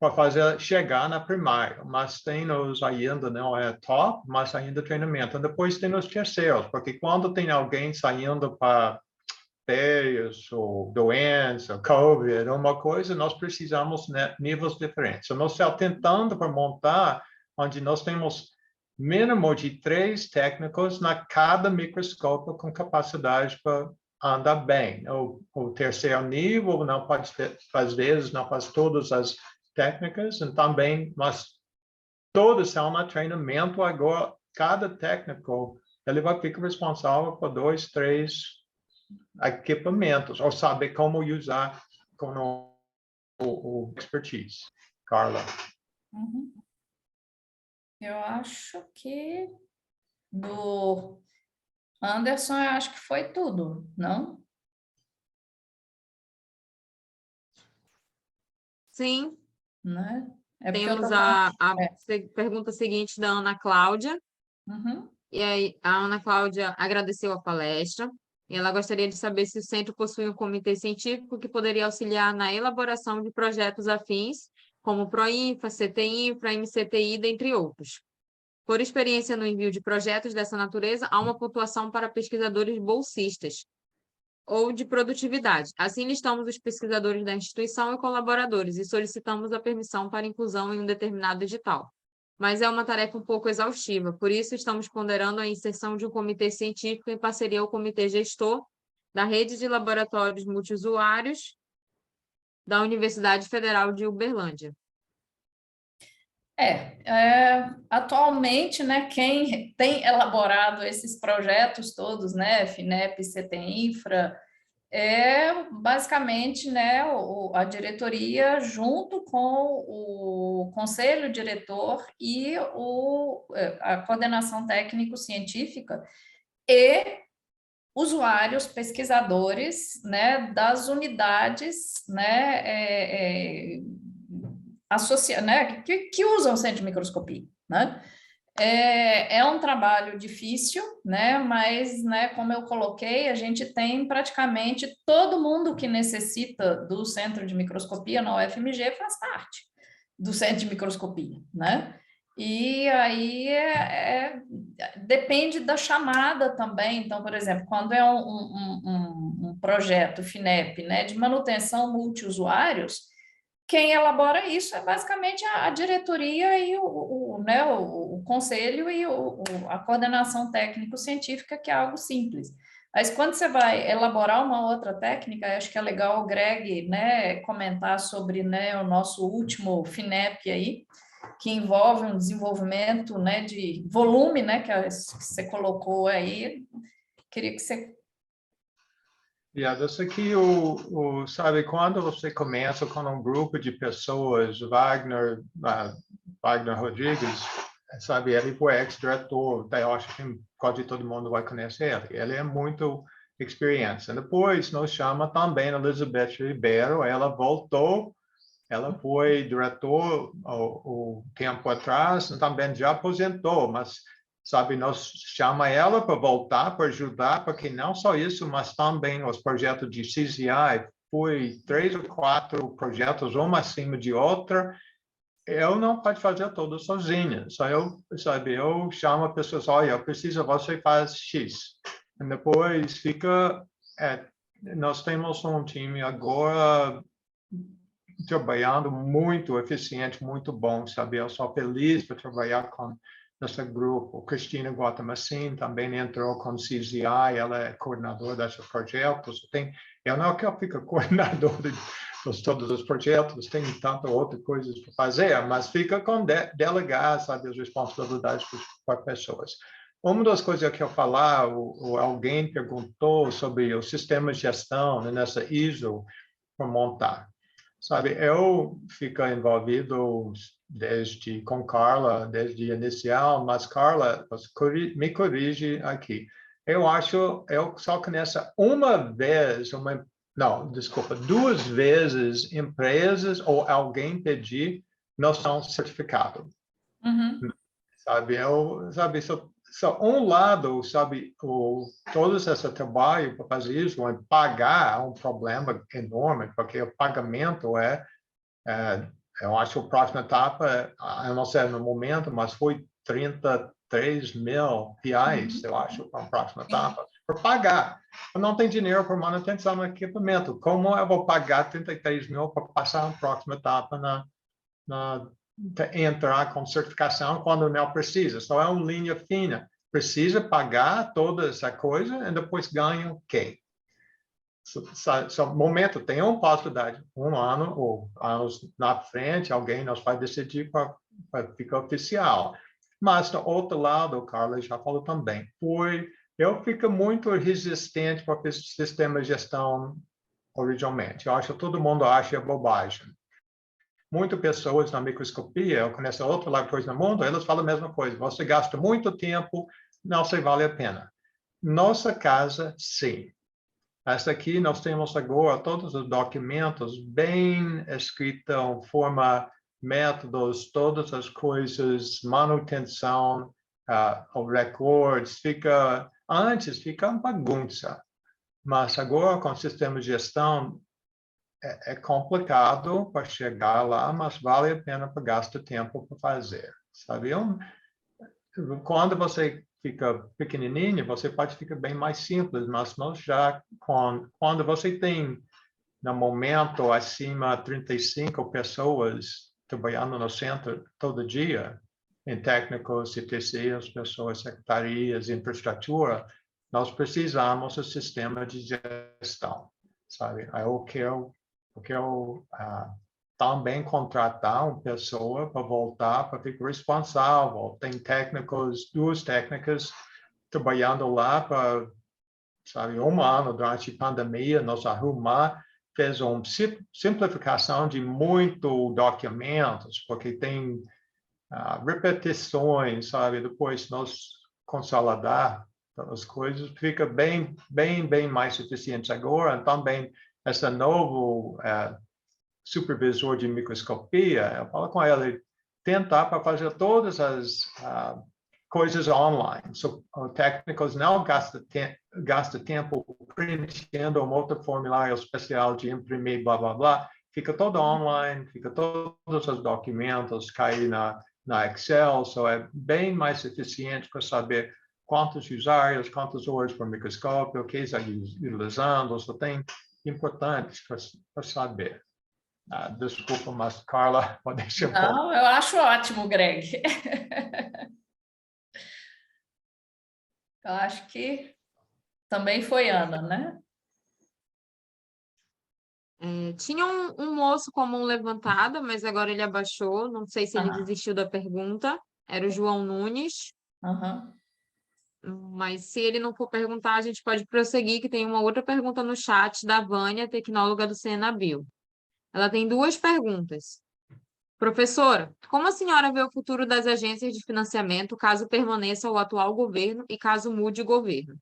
para chegar na primária. Mas tem os ainda não é top, mas ainda treinamento. Depois tem os terceiros, porque quando tem alguém saindo para férias, ou doença, COVID, uma coisa, nós precisamos de níveis diferentes. Nós estamos tentando para montar onde nós temos mínimo de 3 técnicos na cada microscópio com capacidade para andar bem. O terceiro nível não pode, às vezes, não faz todas as técnicas, e também, mas todos são no treinamento agora. Cada técnico, ele vai ficar responsável por 2, 3 equipamentos, ou saber como usar com o expertise. Carla. Uhum. Eu acho que do Anderson, eu acho que foi tudo, não? Sim. Né? Temos a pergunta seguinte da Ana Cláudia. Uhum. E aí, a Ana Cláudia agradeceu a palestra. E ela gostaria de saber se o centro possui um comitê científico que poderia auxiliar na elaboração de projetos afins, como PROINFA, CTINFRA, MCTI, dentre outros. Por experiência no envio de projetos dessa natureza, há uma pontuação para pesquisadores bolsistas ou de produtividade. Assim, listamos os pesquisadores da instituição e colaboradores e solicitamos a permissão para inclusão em um determinado edital. Mas é uma tarefa um pouco exaustiva, por isso estamos ponderando a inserção de um comitê científico em parceria ao comitê gestor da rede de laboratórios multiusuários da Universidade Federal de Uberlândia. Atualmente, né, quem tem elaborado esses projetos todos, né, FINEP, CTINFRA, basicamente, né, a diretoria junto com o conselho diretor e a coordenação técnico-científica e usuários, pesquisadores, né, das unidades, né, né, que usam o centro de microscopia, né? É um trabalho difícil, né? Mas, né, como eu coloquei, a gente tem praticamente todo mundo que necessita do centro de microscopia na UFMG faz parte, do centro de microscopia, né? E aí depende da chamada também. Então, por exemplo, quando é um projeto FINEP, né, de manutenção multiusuários, quem elabora isso é basicamente a diretoria e né, o conselho e a coordenação técnico-científica, que é algo simples. Mas quando você vai elaborar uma outra técnica, acho que é legal o Greg, né, comentar sobre, né, o nosso último FINEP aí, que envolve um desenvolvimento, né, de volume, né, que você colocou aí. Queria que você... Isso aqui, sabe, quando você começa com um grupo de pessoas, Wagner Rodrigues, sabe, ele foi ex-diretor, eu acho que quase todo mundo vai conhecer ele. Ele é muito experiência. Depois, nos chama também Elizabeth Ribeiro, ela voltou, ela foi diretor o tempo atrás, também já aposentou, mas, sabe, nós chama ela para voltar, para ajudar, porque não só isso, mas também os projetos de CCI, foi 3 ou 4 projetos, uma acima de outra. Eu não posso fazer tudo sozinha, só eu chamo a pessoa, olha, eu preciso, você faz X. E depois fica, nós temos um time agora trabalhando muito eficiente, muito bom, sabe? Eu sou feliz por trabalhar com esse grupo. Cristina Guatamacin também entrou com CZI, ela é coordenadora desses projetos. Eu não quero ficar coordenador de todos os projetos, tem tantas outras coisas para fazer, mas fica com delegar, sabe, as responsabilidades para pessoas. Uma das coisas que eu falar, alguém perguntou sobre o sistema de gestão, né, nessa ISO para montar. Sabe, eu fico envolvido com Carla, desde inicial, mas Carla, me corrige aqui. Eu acho, eu só conheço uma vez, duas vezes empresas ou alguém pedir noção certificado. Uhum. Sabe, só um lado, sabe, todo esse trabalho para fazer isso, pagar é um problema enorme, porque o pagamento eu acho que a próxima etapa, eu não sei no momento, mas foi 33 mil reais, eu acho, para a próxima etapa, para pagar. Eu não tenho dinheiro para manutenção do equipamento. Como eu vou pagar 33 mil para passar a próxima etapa entrar com certificação quando não precisa? Só é uma linha fina. Precisa pagar toda essa coisa e depois ganha o quê? No momento, tem uma possibilidade, um ano ou anos na frente, alguém nos vai decidir para ficar oficial. Mas, do outro lado, o Carlos já falou também, eu fico muito resistente para o sistema de gestão originalmente. Eu acho que todo mundo acha bobagem. Muitas pessoas na microscopia, eu conheço outros laboratórios no mundo, elas falam a mesma coisa. Você gasta muito tempo, não se vale a pena. Nossa casa, sim. Essa aqui nós temos agora todos os documentos bem escritos, forma, métodos, todas as coisas, manutenção, records, antes fica uma bagunça. Mas agora com o sistema de gestão, é complicado para chegar lá, mas vale a pena para gastar tempo para fazer, sabe? Quando você fica pequenininho, você pode ficar bem mais simples, mas nós já, quando você tem, no momento, acima de 35 pessoas trabalhando no centro todo dia, em técnicos, CTC, as pessoas, secretarias, infraestrutura, nós precisamos do sistema de gestão, sabe? Eu quero também contratar uma pessoa para voltar, para ficar responsável. Tem duas técnicas trabalhando lá para, sabe, um ano durante a pandemia, nós arrumar, fez uma simplificação de muitos documentos, porque tem repetições, sabe, depois nós consolidar as coisas, fica bem mais eficiente agora. Também esse novo supervisor de microscopia, eu falo com ele, tentar para fazer todas as coisas online. Os técnicos não gastam tempo preenchendo um outro formulário especial de imprimir, blá, blá, blá. fica todo online, fica todos os documentos caem na Excel, é bem mais eficiente para saber quantos usuários, quantas horas por microscópio, o que está utilizando, só tem importantes para saber. Desculpa, mas Carla, pode deixar um pouco. Não, eu acho ótimo, Greg. Eu acho que também foi Ana, né? Tinha um moço com a mão levantada, mas agora ele abaixou. Não sei se ele Aham, desistiu da pergunta. Era o João Nunes. aham. Mas se ele não for perguntar, a gente pode prosseguir, que tem uma outra pergunta no chat da Vânia, tecnóloga do Senabio. Ela tem duas perguntas. Professora, como a senhora vê o futuro das agências de financiamento caso permaneça o atual governo e caso mude o governo?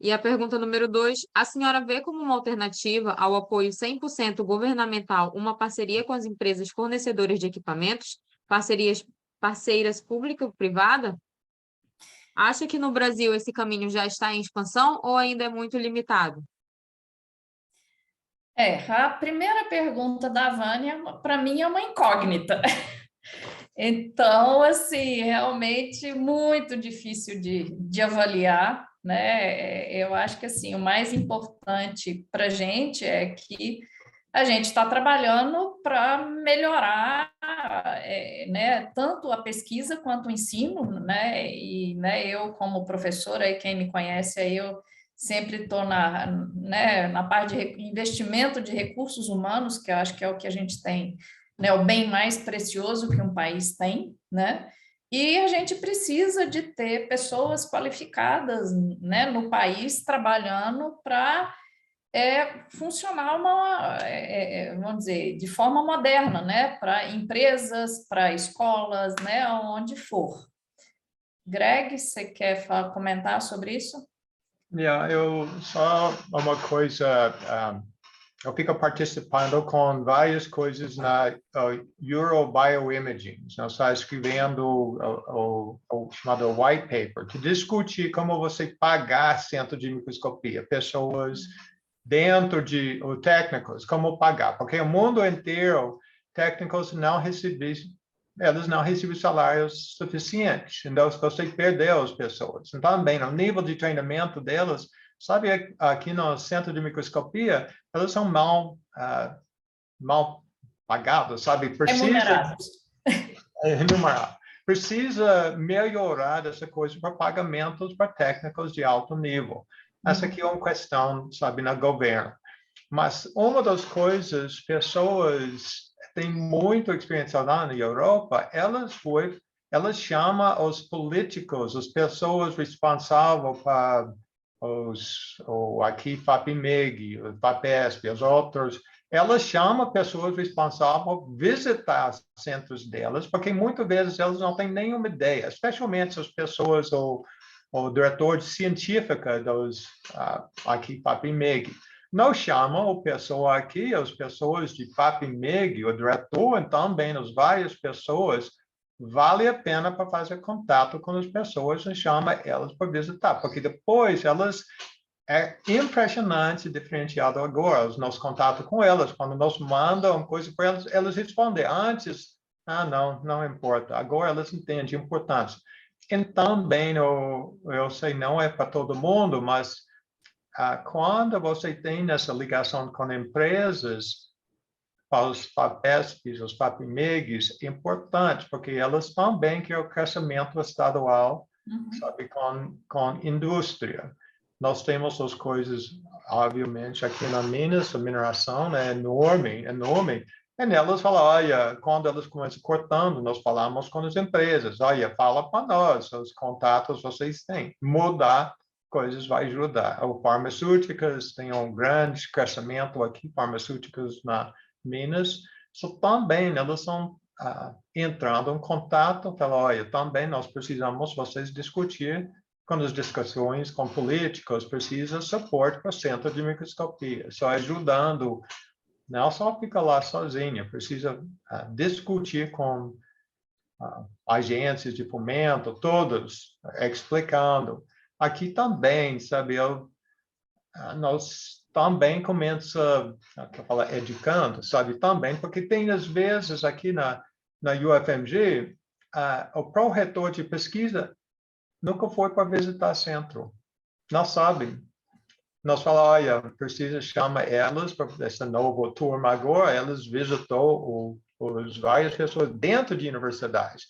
E a pergunta número 2, a senhora vê como uma alternativa ao apoio 100% governamental uma parceria com as empresas fornecedoras de equipamentos, parceiras público-privada? Acha que no Brasil esse caminho já está em expansão ou ainda é muito limitado? A primeira pergunta da Vânia, para mim, é uma incógnita. Então, assim, realmente muito difícil de avaliar, né? Eu acho que, assim, o mais importante para a gente é que a gente está trabalhando para melhorar, né, tanto a pesquisa quanto o ensino, né? E, né, eu, como professora, e quem me conhece, aí eu sempre estou na parte de investimento de recursos humanos, que eu acho que é o que a gente tem, né, o bem mais precioso que um país tem, né? E a gente precisa de ter pessoas qualificadas, né, no país trabalhando para funcionar vamos dizer, de forma moderna, né, para empresas, para escolas, né, onde for. Greg, você quer comentar sobre isso? Eu só uma coisa, eu fico participando com várias coisas na Euro Bioimaging. Nós estamos escrevendo o chamado white paper, que discute como você pagar centro de microscopia, pessoas dentro de técnicos, como pagar, porque o mundo inteiro técnicos não recebem, eles não recebem salários suficientes, então você perdeu as pessoas. Então, também, o nível de treinamento delas, sabe, aqui no centro de microscopia, elas são mal pagados, sabe? Remunerados. Precisa melhorar essa coisa para pagamentos para técnicos de alto nível. Essa aqui é uma questão, sabe, no governo. Mas uma das coisas, pessoas têm muita experiência lá na Europa, elas chamam os políticos, as pessoas responsáveis para aqui FAPEMIG, o FAPESP, os outros, elas chamam pessoas responsáveis para visitar os centros delas, porque muitas vezes elas não têm nenhuma ideia, especialmente as pessoas, o diretor científico dos aqui FAPEMIG. Não chamam a pessoa aqui, as pessoas de FAPEMIG, o diretor, e também as várias pessoas, vale a pena para fazer contato com as pessoas e chama elas para visitar, porque depois elas é impressionante diferenciado agora os nossos contatos com elas, quando nós mandamos uma coisa para elas, elas respondem. Antes, não importa. Agora elas entendem a importância. Então, bem, eu sei, não é para todo mundo, mas quando você tem essa ligação com empresas, os FAPESPs, os FAPEMIGs, é importante, porque elas também querem o crescimento estadual, sabe, com indústria. Nós temos as coisas, obviamente, aqui na Minas, a mineração é enorme, enorme, e elas falam, olha, quando elas começam cortando, nós falamos com as empresas, olha, fala para nós, os contatos vocês têm, mudar coisas vai ajudar. As farmacêuticas têm um grande crescimento aqui, farmacêuticas na Minas, também elas estão entrando em contato, falam, olha, também nós precisamos vocês discutir com as discussões com políticos, precisa suporte para o centro de microscopia, só ajudando, não só fica lá sozinha, precisa discutir com agências de fomento, todos, explicando. Aqui também, sabe, nós também começa, que eu falo, educando, sabe? Também, porque tem, às vezes, aqui na UFMG, o pró-reitor de pesquisa nunca foi para visitar centro. Não sabem. Nós falamos, olha, precisa chamar elas para essa nova turma agora. Elas visitou as várias pessoas dentro de universidades,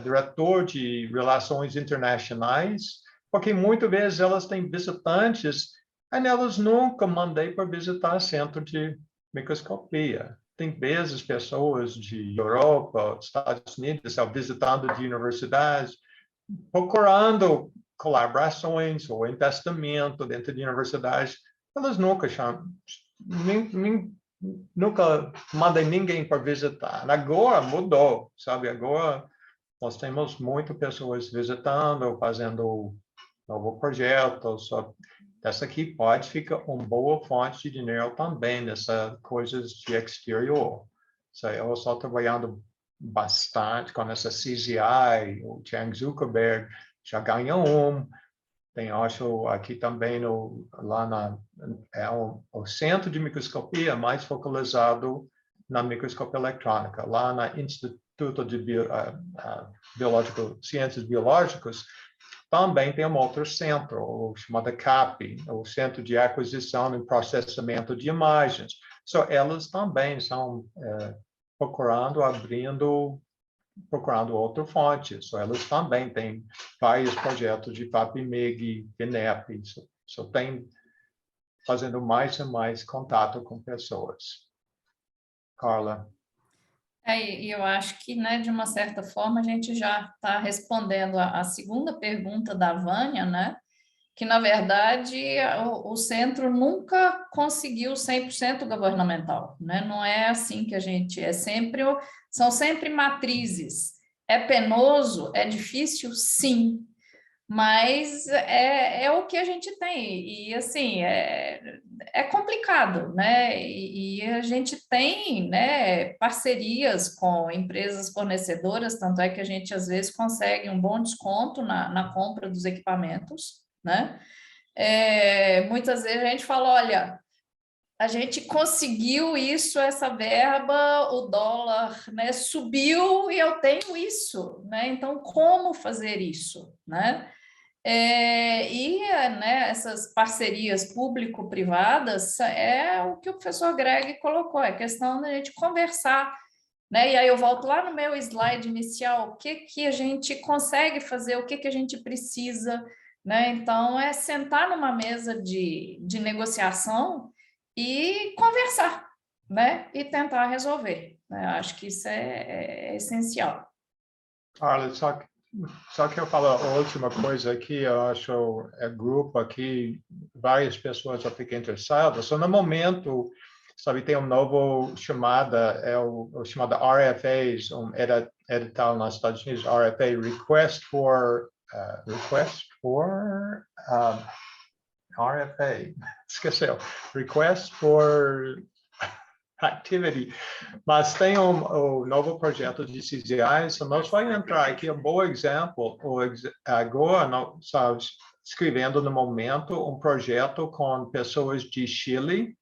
diretor de relações internacionais, porque muitas vezes elas têm visitantes e elas nunca mandei para visitar centro de microscopia. Tem vezes pessoas de Europa, Estados Unidos, visitando de universidades, procurando colaborações ou investimento dentro de universidades, elas nunca chamam, nunca mandam ninguém para visitar. Agora mudou, sabe? Agora nós temos muitas pessoas visitando, fazendo novo projeto. Só essa aqui pode ficar uma boa fonte de dinheiro também nessas coisas de exterior. Eu estou trabalhando bastante com essa CZI, o Chang Zuckerberg já ganhou tem, acho, aqui também o centro de microscopia mais focalizado na microscopia eletrônica, lá no Instituto de Ciências Biológicas, também tem um outro centro, o chamado CAP, o Centro de Aquisição e Processamento de Imagens. Elas também estão procurando outra fonte. Elas também têm vários projetos de FAPEMIG, FINEP, tem fazendo mais e mais contato com pessoas. Carla. E eu acho que, né, de uma certa forma, a gente já está respondendo a segunda pergunta da Vânia, né, que, na verdade, o centro nunca conseguiu 100% governamental, né? Não é assim que a gente... são sempre matrizes. É penoso? É difícil? Sim. Mas é o que a gente tem. E, assim, é complicado, né? E a gente tem, né, parcerias com empresas fornecedoras, tanto é que a gente, às vezes, consegue um bom desconto na compra dos equipamentos, né? Muitas vezes a gente fala, olha, a gente conseguiu isso, essa verba, o dólar, né, subiu e eu tenho isso, né? Então, como fazer isso, né? Né, essas parcerias público-privadas é o que o professor Greg colocou, é questão da gente conversar, né? E aí eu volto lá no meu slide inicial, o que a gente consegue fazer, o que a gente precisa, né? Então, é sentar numa mesa de negociação e conversar, né? E tentar resolver, né? Acho que isso é essencial. Carla, só que eu falo a última coisa aqui, eu acho grupo aqui, várias pessoas já ficam interessadas. No momento, sabe, tem um novo chamada, o chamado RFAs, edital nos Estados Unidos, RFA, RFA, esqueceu, Request for Activity, mas tem um novo projeto de CZI, nós vamos entrar aqui, um bom exemplo, agora nós estamos escrevendo no momento um projeto com pessoas de Chile,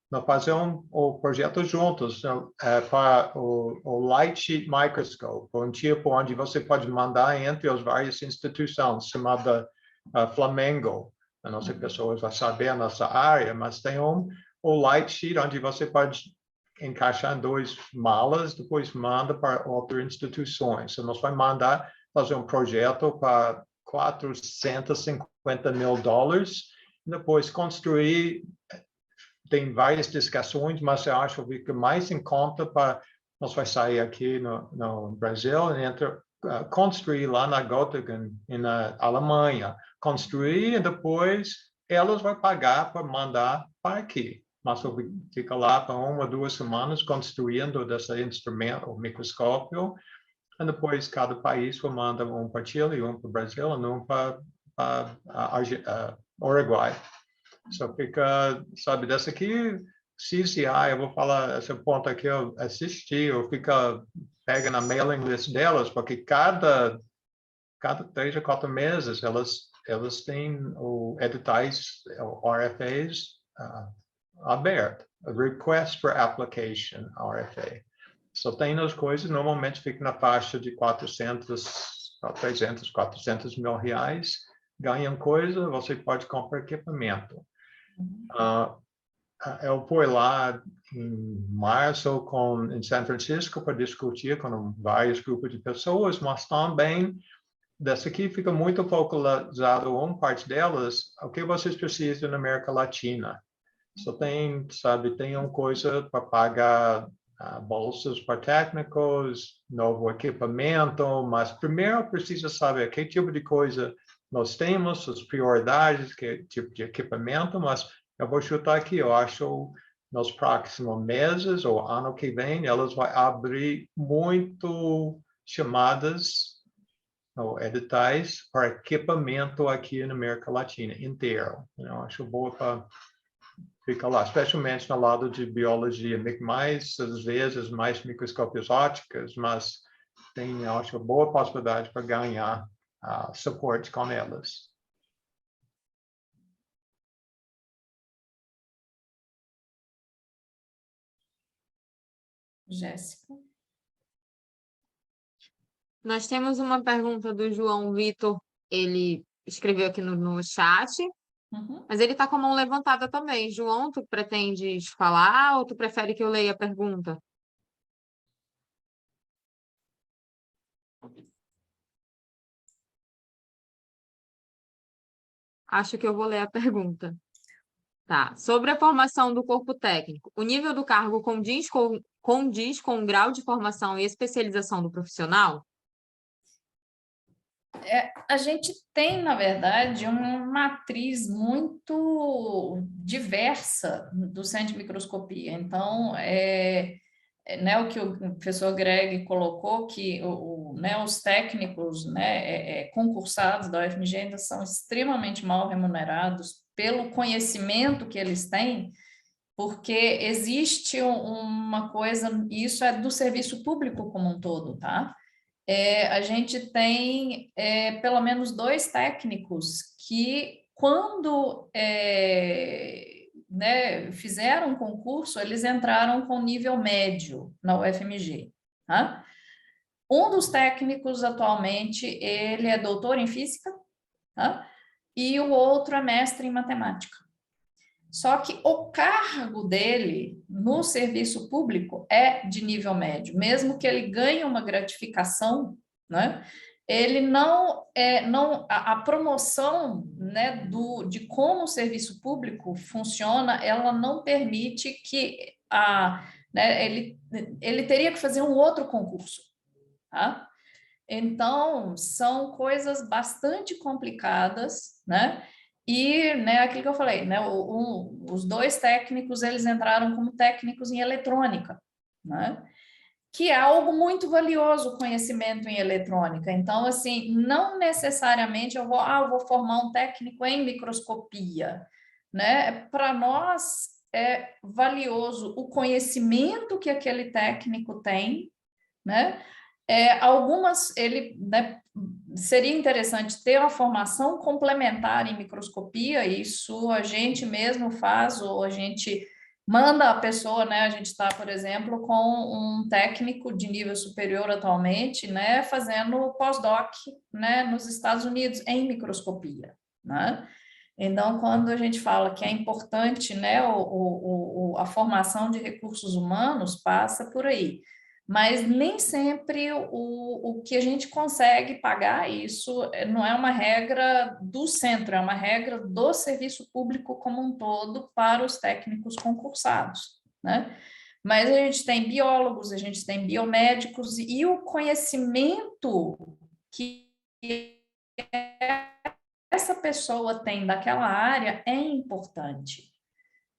nós fazemos um projeto juntos, para o Light Sheet Microscope, um tipo onde você pode mandar entre as várias instituições, chamada Flamengo. A nossa pessoa vai saber a nossa área, mas tem o Light Sheet, onde você pode encaixar em 2 malas, depois manda para outras instituições. Nós vamos fazer um projeto para $450 mil, depois construir. Tem várias discussões, mas eu acho que mais em conta para nós vai sair aqui no Brasil, construir lá na Göttingen, na Alemanha, construir e depois elas vão pagar para mandar para aqui. Mas fica lá por 1 ou 2 semanas construindo desse instrumento, o microscópio, e depois cada país manda um para Chile, um para o Brasil, e um para Uruguai. Fica, sabe, dessa aqui, CCI, eu vou falar esse ponto aqui, eu assisti, eu pega na mailing list delas, porque cada 3 ou 4 meses elas têm editais, RFAs, aberto, Request for Application, RFA. Só tem as coisas, normalmente fica na faixa de 400 mil reais, ganham coisa, você pode comprar equipamento. Eu fui lá em março em São Francisco para discutir com vários grupos de pessoas, mas também dessa aqui fica muito focalizado uma parte delas, o que vocês precisam na América Latina. Só tem, sabe, tem uma coisa para pagar bolsas para técnicos, novo equipamento, mas primeiro precisa saber que tipo de coisa nós temos, as prioridades, que tipo de equipamento, mas eu vou chutar aqui, eu acho nos próximos meses ou ano que vem, elas vão abrir muito chamadas ou editais para equipamento aqui na América Latina inteiro. Eu acho boa para ficar lá, especialmente no lado de biologia, mais, às vezes, mais microscópios ópticos, mas tem, eu acho, boa possibilidade para ganhar suporte com elas. Jéssica? Nós temos uma pergunta do João Vitor, ele escreveu aqui no chat, mas ele está com a mão levantada também. João, tu pretendes falar ou tu prefere que eu leia a pergunta? Acho que eu vou ler a pergunta. Tá. Sobre a formação do corpo técnico, o nível do cargo condiz com o grau de formação e especialização do profissional? A gente tem, na verdade, uma matriz muito diversa do centro de microscopia. Então, né, o que o professor Greg colocou, que né, os técnicos concursados da UFMG ainda são extremamente mal remunerados pelo conhecimento que eles têm, porque existe uma coisa, e isso é do serviço público como um todo, tá? A gente tem pelo menos 2 técnicos que, quando né, fizeram um concurso, eles entraram com nível médio na UFMG. Tá? Um dos técnicos, atualmente, ele é doutor em física, tá? E o outro é mestre em matemática. Só que o cargo dele no serviço público é de nível médio, mesmo que ele ganhe uma gratificação, né? Ele a promoção, né, de como o serviço público funciona, ela não permite que né, ele teria que fazer um outro concurso, tá? Então, são coisas bastante complicadas, né? E, né, aquilo que eu falei, né, os 2 técnicos, eles entraram como técnicos em eletrônica, né? Que é algo muito valioso, o conhecimento em eletrônica. Então, assim, não necessariamente eu vou formar um técnico em microscopia, né? Para nós é valioso o conhecimento que aquele técnico tem, né? Né, seria interessante ter uma formação complementar em microscopia, isso a gente mesmo faz, ou a gente manda a pessoa, né? A gente está, por exemplo, com um técnico de nível superior atualmente, né, fazendo pós-doc, né, nos Estados Unidos em microscopia, né? Então, quando a gente fala que é importante, né, a formação de recursos humanos, passa por aí. Mas nem sempre o que a gente consegue pagar, isso não é uma regra do centro, é uma regra do serviço público como um todo para os técnicos concursados, né? Mas a gente tem biólogos, a gente tem biomédicos, e o conhecimento que essa pessoa tem daquela área é importante,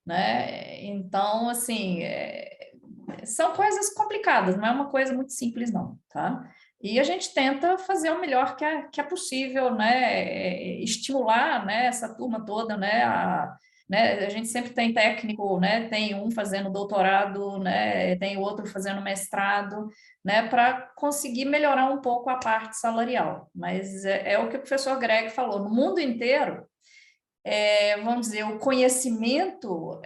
né? Então, assim, são coisas complicadas, não é uma coisa muito simples, não, tá? E a gente tenta fazer o melhor que é possível, né? Estimular, né, essa turma toda, né? A gente sempre tem técnico, né? Tem um fazendo doutorado, né? Tem outro fazendo mestrado, né? Para conseguir melhorar um pouco a parte salarial. Mas é o que o professor Greg falou, no mundo inteiro, vamos dizer, o conhecimento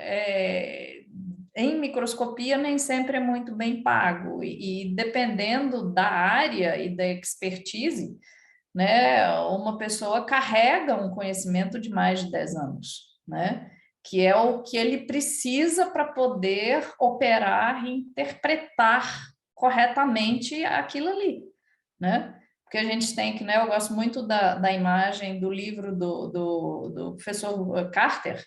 em microscopia nem sempre é muito bem pago, e dependendo da área e da expertise, né, uma pessoa carrega um conhecimento de mais de 10 anos, né, que é o que ele precisa para poder operar e interpretar corretamente aquilo ali, né? Porque a gente tem que, né, eu gosto muito da imagem do livro do professor Carter,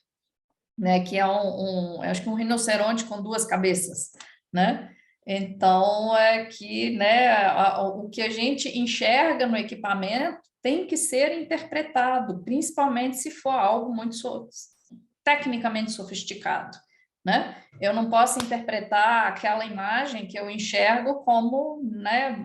né, que é acho que um rinoceronte com duas cabeças, né? Então, é que, né, o que a gente enxerga no equipamento tem que ser interpretado, principalmente se for algo muito tecnicamente sofisticado, né? Eu não posso interpretar aquela imagem que eu enxergo como, né,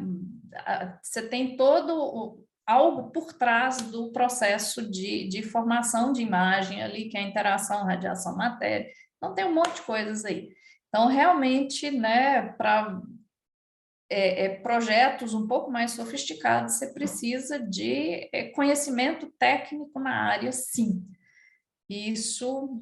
você tem todo algo por trás do processo de formação de imagem ali, que é a interação, radiação, matéria. Então, tem um monte de coisas aí. Então, realmente, né, para projetos um pouco mais sofisticados, você precisa de conhecimento técnico na área, sim. Isso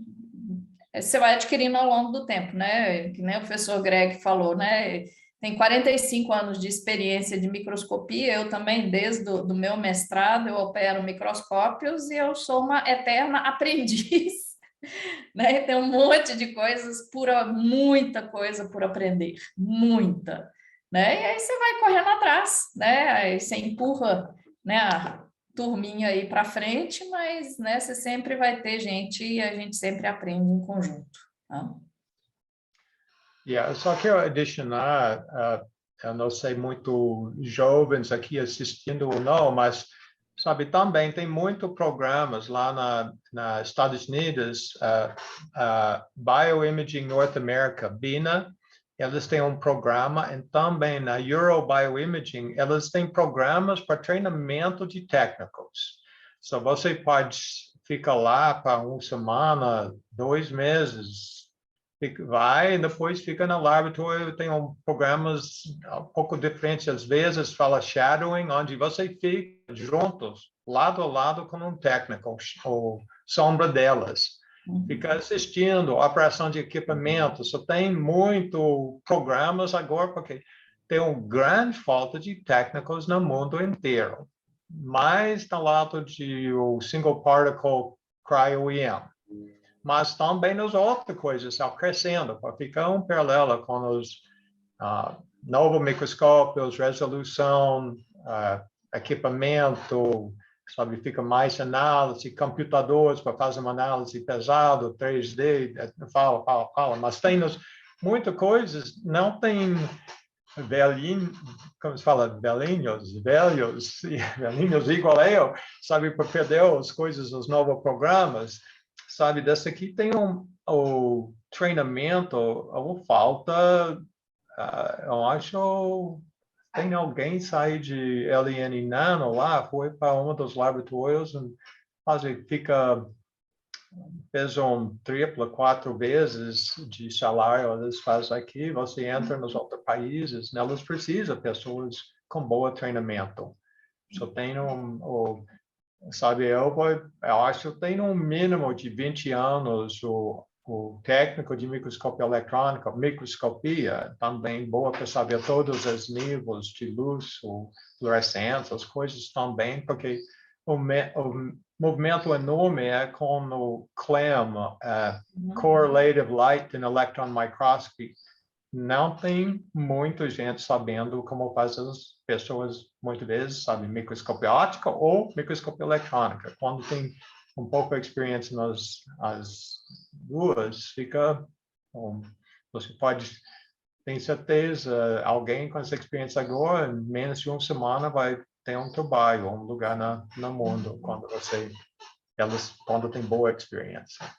você vai adquirindo ao longo do tempo, né? Que nem o professor Greg falou, né? Tem 45 anos de experiência de microscopia, eu também, desde o meu mestrado, eu opero microscópios e eu sou uma eterna aprendiz, né? Tem um monte de coisas, muita coisa por aprender, muita, né? E aí você vai correndo atrás, né? Aí você empurra, né, a turminha aí para frente, mas, né, você sempre vai ter gente e a gente sempre aprende em conjunto, tá? Só quero adicionar, eu não sei muito jovens aqui assistindo ou não, mas sabe, também tem muitos programas lá nos Estados Unidos, Bioimaging North America, BINA, eles têm um programa, e também na Eurobioimaging, eles têm programas para treinamento de técnicos. So, você pode ficar lá para uma semana, 2 meses, vai e depois fica no laboratório, tem programas um pouco diferentes, às vezes fala shadowing, onde você fica juntos, lado a lado com um técnico, ou sombra delas. Fica assistindo a operação de equipamento, só tem muito programas agora, porque tem uma grande falta de técnicos no mundo inteiro. Mais do lado de o single particle cryo-EM. Mas também nas outras coisas estão crescendo, para ficar um paralelo com os novos microscópios, resolução, equipamento, sabe, fica mais análise, computadores para fazer uma análise pesada, 3D, fala, mas tem muitas coisas, não tem velhinhos, como se fala, velhinhos igual eu, sabe, para perder as coisas, os novos programas, sabe, dessa aqui tem o treinamento, ou falta, eu acho, tem alguém sair de LN Nano lá, foi para um dos laboratórios, fez triplo, 4 vezes de salário, eles fazem aqui, você entra nos outros países, eles precisam de pessoas com bom treinamento. Só tem sabe, eu acho que tem um mínimo de 20 anos o técnico de microscopia eletrônica, microscopia, também boa para saber todos os níveis de luz, fluorescência, as coisas também, porque o movimento enorme é com o CLEM, Correlative Light and Electron Microscopy. Não tem muita gente sabendo como faz as pessoas, muitas vezes, sabem microscopia óptica ou microscopia eletrônica. Quando tem um pouco de experiência nas as duas, você pode, tem certeza, alguém com essa experiência agora, em menos de uma semana, vai ter um trabalho, um lugar no mundo, quando tem boa experiência.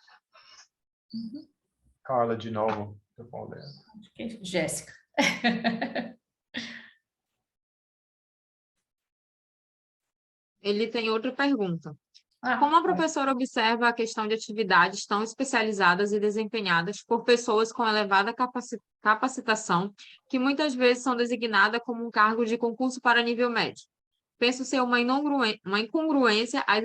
Carla, de novo. Jéssica. Ele tem outra pergunta. Como a professora observa a questão de atividades tão especializadas e desempenhadas por pessoas com elevada capacitação, que muitas vezes são designadas como um cargo de concurso para nível médio? penso ser uma incongruência às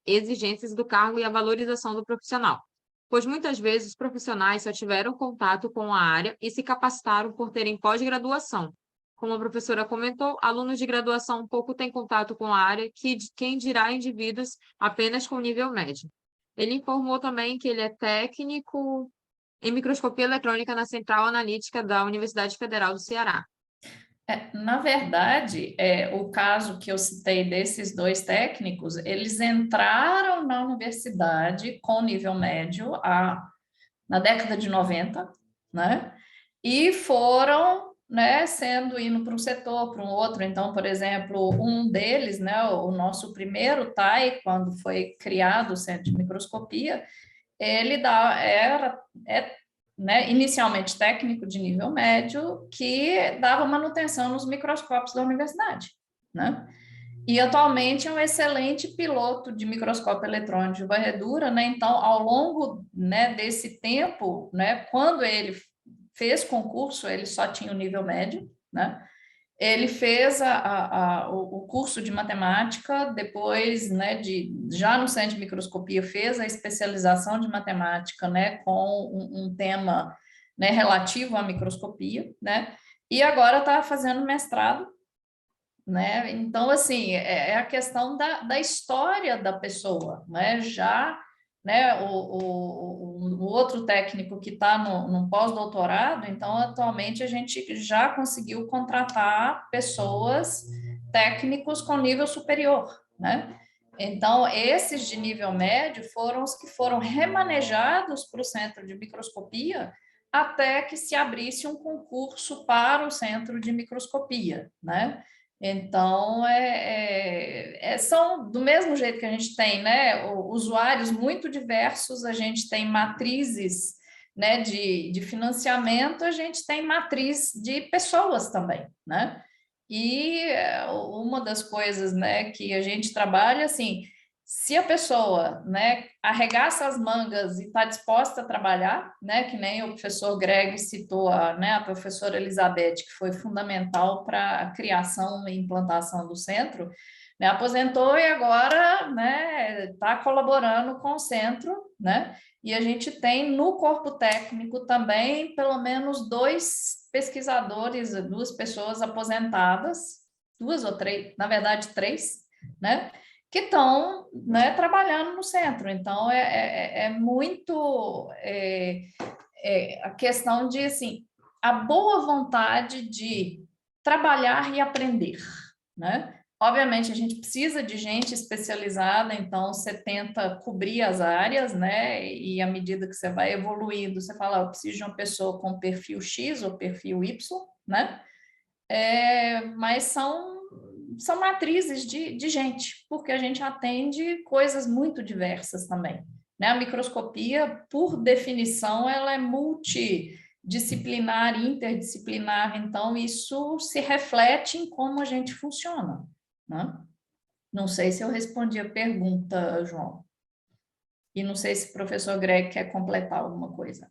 exigências do cargo e à valorização do profissional, pois muitas vezes os profissionais só tiveram contato com a área e se capacitaram por terem pós-graduação. Como a professora comentou, alunos de graduação pouco têm contato com a área, quem dirá indivíduos apenas com nível médio. Ele informou também que ele é técnico em microscopia eletrônica na Central Analítica da Universidade Federal do Ceará. Na verdade, o caso que eu citei desses dois técnicos, eles entraram na universidade com nível médio na década de 90, né? E foram, né, indo para um setor, para um outro. Então, por exemplo, um deles, né, o nosso primeiro TAI, quando foi criado o Centro de Microscopia, ele né, inicialmente técnico de nível médio, que dava manutenção nos microscópios da universidade, né? E atualmente é um excelente piloto de microscópio eletrônico de varredura, né? Então, ao longo, né, desse tempo, né, quando ele fez concurso, ele só tinha o nível médio, né? Ele fez o curso de matemática, depois, né, já no Centro de Microscopia, fez a especialização de matemática, né, com um tema, né, relativo à microscopia, né, e agora está fazendo mestrado, né, então, assim, é a questão da história da pessoa, né, já, né, o outro técnico que está no pós-doutorado, então, atualmente, a gente já conseguiu contratar pessoas, técnicos com nível superior, né, então, esses de nível médio foram os que foram remanejados para o Centro de Microscopia até que se abrisse um concurso para o Centro de Microscopia, né, então, são do mesmo jeito que a gente tem, né, usuários muito diversos, a gente tem matrizes, né, de financiamento, a gente tem matriz de pessoas também, né? E uma das coisas, né, que a gente trabalha, assim, se a pessoa, né, arregaça as mangas e está disposta a trabalhar, né, que nem o professor Greg citou, né, a professora Elizabeth, que foi fundamental para a criação e implantação do centro, né, aposentou e agora, né, está colaborando com o centro, né, e a gente tem no corpo técnico também pelo menos 2 pesquisadores, 2 pessoas aposentadas, 2 ou 3, na verdade 3, né, que estão, né, trabalhando no centro. Então, é muito a questão de, assim, a boa vontade de trabalhar e aprender, né? Obviamente, a gente precisa de gente especializada, então você tenta cobrir as áreas, né? E à medida que você vai evoluindo, você fala, eu preciso de uma pessoa com perfil X ou perfil Y, né? Mas são matrizes de gente, porque a gente atende coisas muito diversas também, né? A microscopia, por definição, ela é multidisciplinar, interdisciplinar, então isso se reflete em como a gente funciona, né? Não sei se eu respondi a pergunta, João. E não sei se o professor Greg quer completar alguma coisa.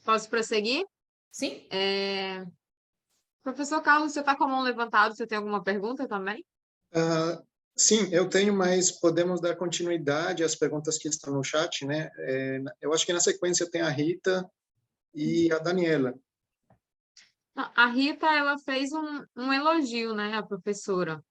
Posso prosseguir? Sim. Professor Carlos, você está com a mão levantada, você tem alguma pergunta também? Sim, eu tenho, mas podemos dar continuidade às perguntas que estão no chat, né? Eu acho que na sequência tem a Rita e a Daniela. A Rita, ela fez um elogio, né, à professora,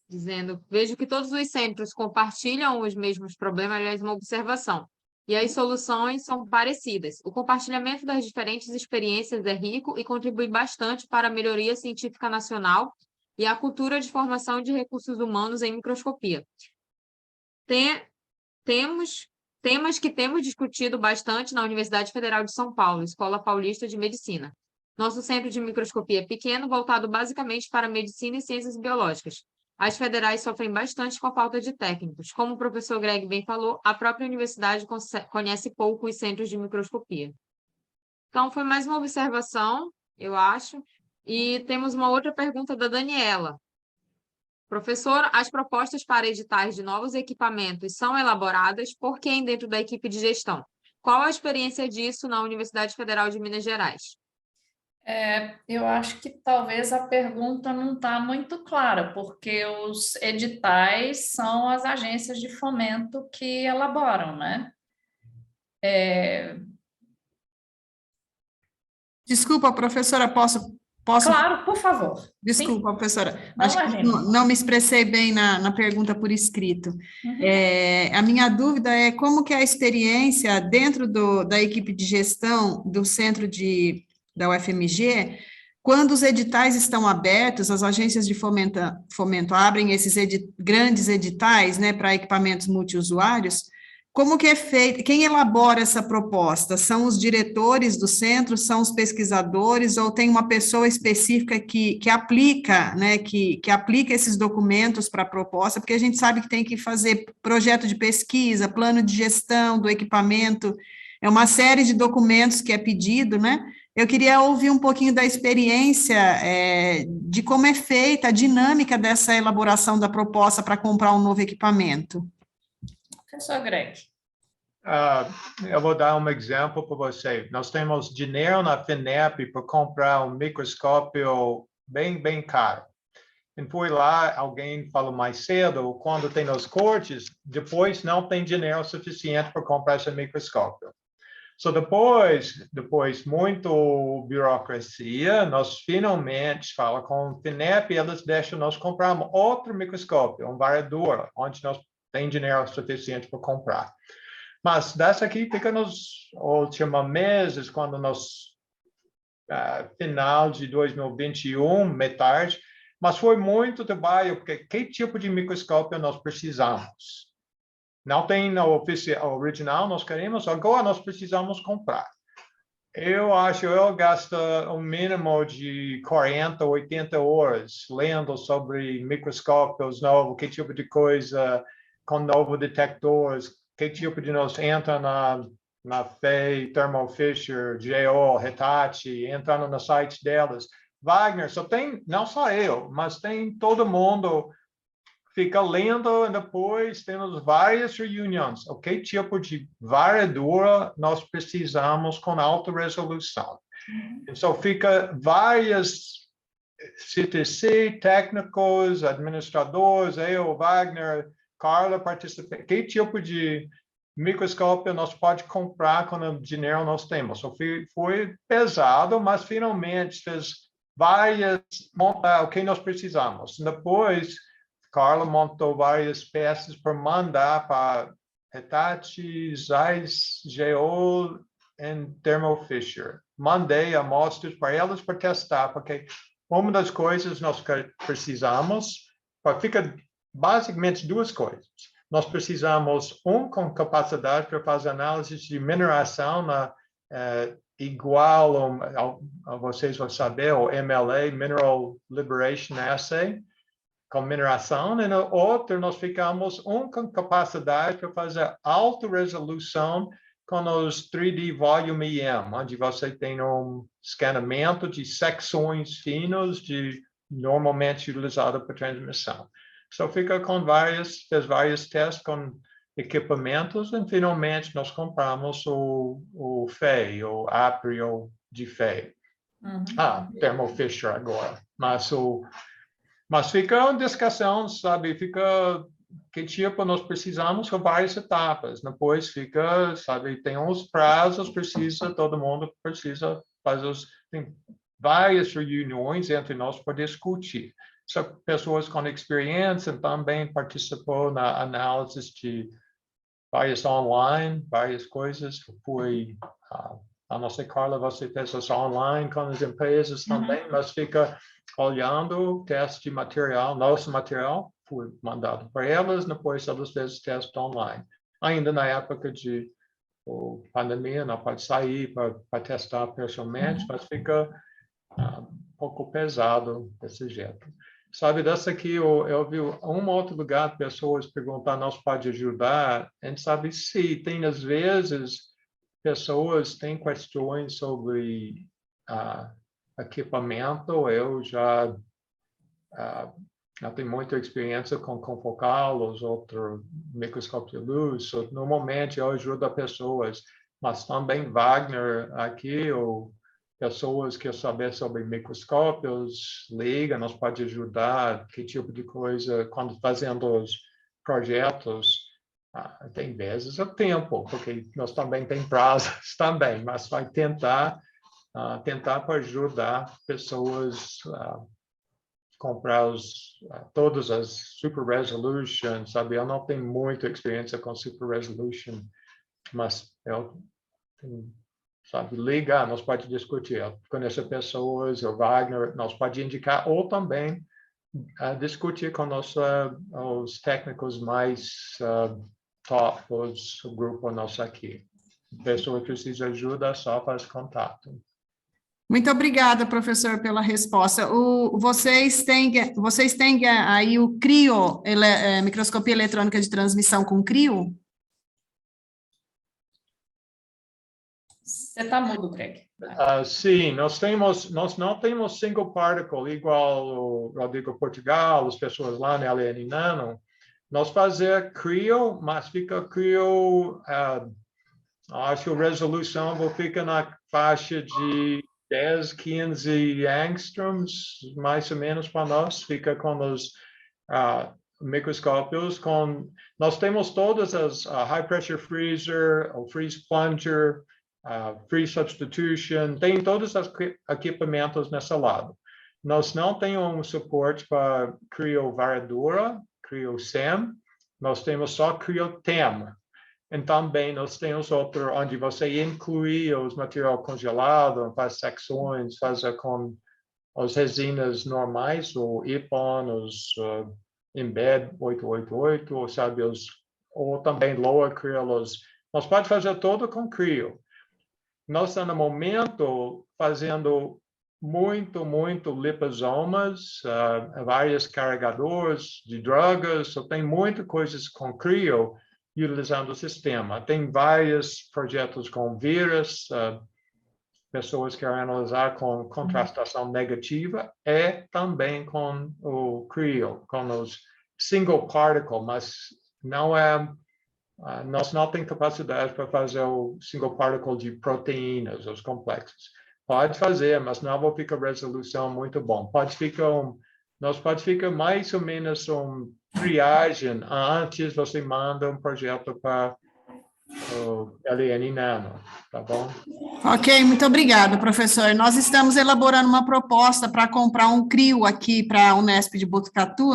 dizendo, vejo que todos os centros compartilham os mesmos problemas, aliás, uma observação, e as soluções são parecidas. O compartilhamento das diferentes experiências é rico e contribui bastante para a melhoria científica nacional e a cultura de formação de recursos humanos em microscopia. Temas que temos discutido bastante na Universidade Federal de São Paulo, Escola Paulista de Medicina. Nosso centro de microscopia é pequeno, voltado basicamente para medicina e ciências biológicas. As federais sofrem bastante com a falta de técnicos. Como o professor Greg bem falou, a própria universidade conhece pouco os centros de microscopia. Então, foi mais uma observação, eu acho. E temos uma outra pergunta da Daniela. Professor, as propostas para editais de novos equipamentos são elaboradas por quem dentro da equipe de gestão? Qual a experiência disso na Universidade Federal de Minas Gerais? Eu acho que talvez a pergunta não está muito clara, porque os editais são as agências de fomento que elaboram, né? Desculpa, professora, posso? Claro, por favor. Desculpa, Sim, professora. não Acho que imagino. não me expressei bem na pergunta por escrito. Uhum. A minha dúvida é como que é a experiência dentro da equipe de gestão do centro da UFMG, quando os editais estão abertos, as agências de fomento abrem esses grandes editais, né, para equipamentos multiusuários. Como que é feito? Quem elabora essa proposta? São os diretores do centro, são os pesquisadores, ou tem uma pessoa específica que aplica, né, que aplica esses documentos para a proposta? Porque a gente sabe que tem que fazer projeto de pesquisa, plano de gestão do equipamento, é uma série de documentos que é pedido, né? Eu queria ouvir um pouquinho da experiência de como é feita a dinâmica dessa elaboração da proposta para comprar um novo equipamento. Professor Greg. Eu vou dar um exemplo para você. Nós temos dinheiro na FINEP para comprar um microscópio bem caro. E foi lá, alguém falou mais cedo, quando tem os cortes, depois não tem dinheiro suficiente para comprar esse microscópio. So depois muito burocracia, nós finalmente falamos com o FINEP e eles deixam nós comprar um outro microscópio, um variador, onde nós tem dinheiro suficiente para comprar. Mas dessa aqui fica nos últimos meses, quando nós, final de 2021, metade, mas foi muito trabalho, porque que tipo de microscópio nós precisamos? Não tem na original, nós queremos, agora nós precisamos comprar. Eu gasto um mínimo de 40, 80 horas lendo sobre microscópios novos, que tipo de coisa, com novos detectores, que tipo de nós entra na FEI, Thermo Fisher, GO, Hitachi, entrando no site delas. Wagner, só tem, não só eu, mas tem todo mundo fica lendo e depois temos várias reuniões. O que tipo de variadora nós precisamos com alta resolução? Então, fica várias CTC, técnicos, administradores, eu, Wagner, Carla participa. Que tipo de microscópio nós pode comprar com o dinheiro nós temos? Foi pesado, mas finalmente fez várias montar o que nós precisamos. Depois Carla montou várias peças para mandar para Hitachi, Zeiss, GO e Thermo Fisher. Mandei amostras para elas para testar, porque uma das coisas nós precisamos, fica basicamente duas coisas. Nós precisamos, com capacidade para fazer análises de mineração igual a vocês vão saber, o MLA, Mineral Liberation Assay, com mineração, e no outro nós ficamos com capacidade para fazer alta resolução com os 3D Volume EM, onde você tem um escaneamento de secções finas normalmente utilizado para transmissão. Só fica fez vários testes com equipamentos e finalmente nós compramos o FEI, o Aprio de FEI. Thermo Fisher agora. Mas fica uma discussão, sabe? Fica que tipo nós precisamos com várias etapas. Depois fica, sabe? Tem uns prazos, todo mundo precisa fazer tem várias reuniões entre nós para discutir. Pessoas com experiência também participou na análise de várias online, várias coisas. A nossa Carla, você fez isso online com as empresas também, mas fica olhando o teste de material, nosso material foi mandado para elas, depois elas fez teste online. Ainda na época de pandemia, não pode sair para testar pessoalmente, mas fica um pouco pesado desse jeito. Sabe, dessa aqui eu vi outro lugar, pessoas perguntar, nós pode ajudar? A gente sabe se tem às vezes pessoas têm questões sobre equipamento. Eu já tenho muita experiência com confocal, os outros microscópios de luz. Normalmente eu ajudo pessoas mas também Wagner aqui, ou pessoas que querem saber sobre microscópios, liga, nós pode ajudar, que tipo de coisa, quando fazendo os projetos, tem vezes o tempo, porque nós também tem prazos também, mas vai tentar para ajudar pessoas a comprar todas as Super Resolution, sabe? Eu não tenho muita experiência com Super Resolution, mas eu tenho, sabe, ligar, nós pode discutir, conhecer pessoas, o Wagner, nós pode indicar, ou também discutir com os técnicos mais top, o grupo nosso aqui. Pessoa que precisa de ajuda, só faz contato. Muito obrigada, professor, pela resposta. Vocês têm aí o CRIO, microscopia eletrônica de transmissão com CRIO? Você está mudo, Greg. Sim, nós não temos single particle igual o Rodrigo Portugal, as pessoas lá na LN Nano. Nós fazemos CRIO, mas fica CRIO, acho que a resolução fica na faixa de 10, 15 angstroms, mais ou menos para nós, fica com os microscópios. Nós temos todas as high pressure freezer, o freeze plunger, free substitution, tem todos os equipamentos nesse lado. Nós não temos suporte para criovaradora, CrioSem, nós temos só CrioTem. E também nós temos outro onde você inclui os material congelado, faz secções, faz com as resinas normais, o Ippon, os Embed 888, ou sabe, ou também Lower Creo. Nós podemos fazer tudo com Creo. Nós estamos, no momento, fazendo muito liposomas, vários carregadores de drogas, tem muitas coisas com Creo, utilizando o sistema. Tem vários projetos com vírus, pessoas que querem analisar com contrastação negativa, e também com o Creo, com os single particle, mas não nós não temos capacidade para fazer o single particle de proteínas, os complexos. Pode fazer, mas não vai ficar resolução muito bom. Nós pode ficar mais ou menos triagem antes você manda projeto para o LN Nano, tá bom? Ok, muito obrigada, professor. Nós estamos elaborando uma proposta para comprar um CRIO aqui para a Unesp de Botucatu,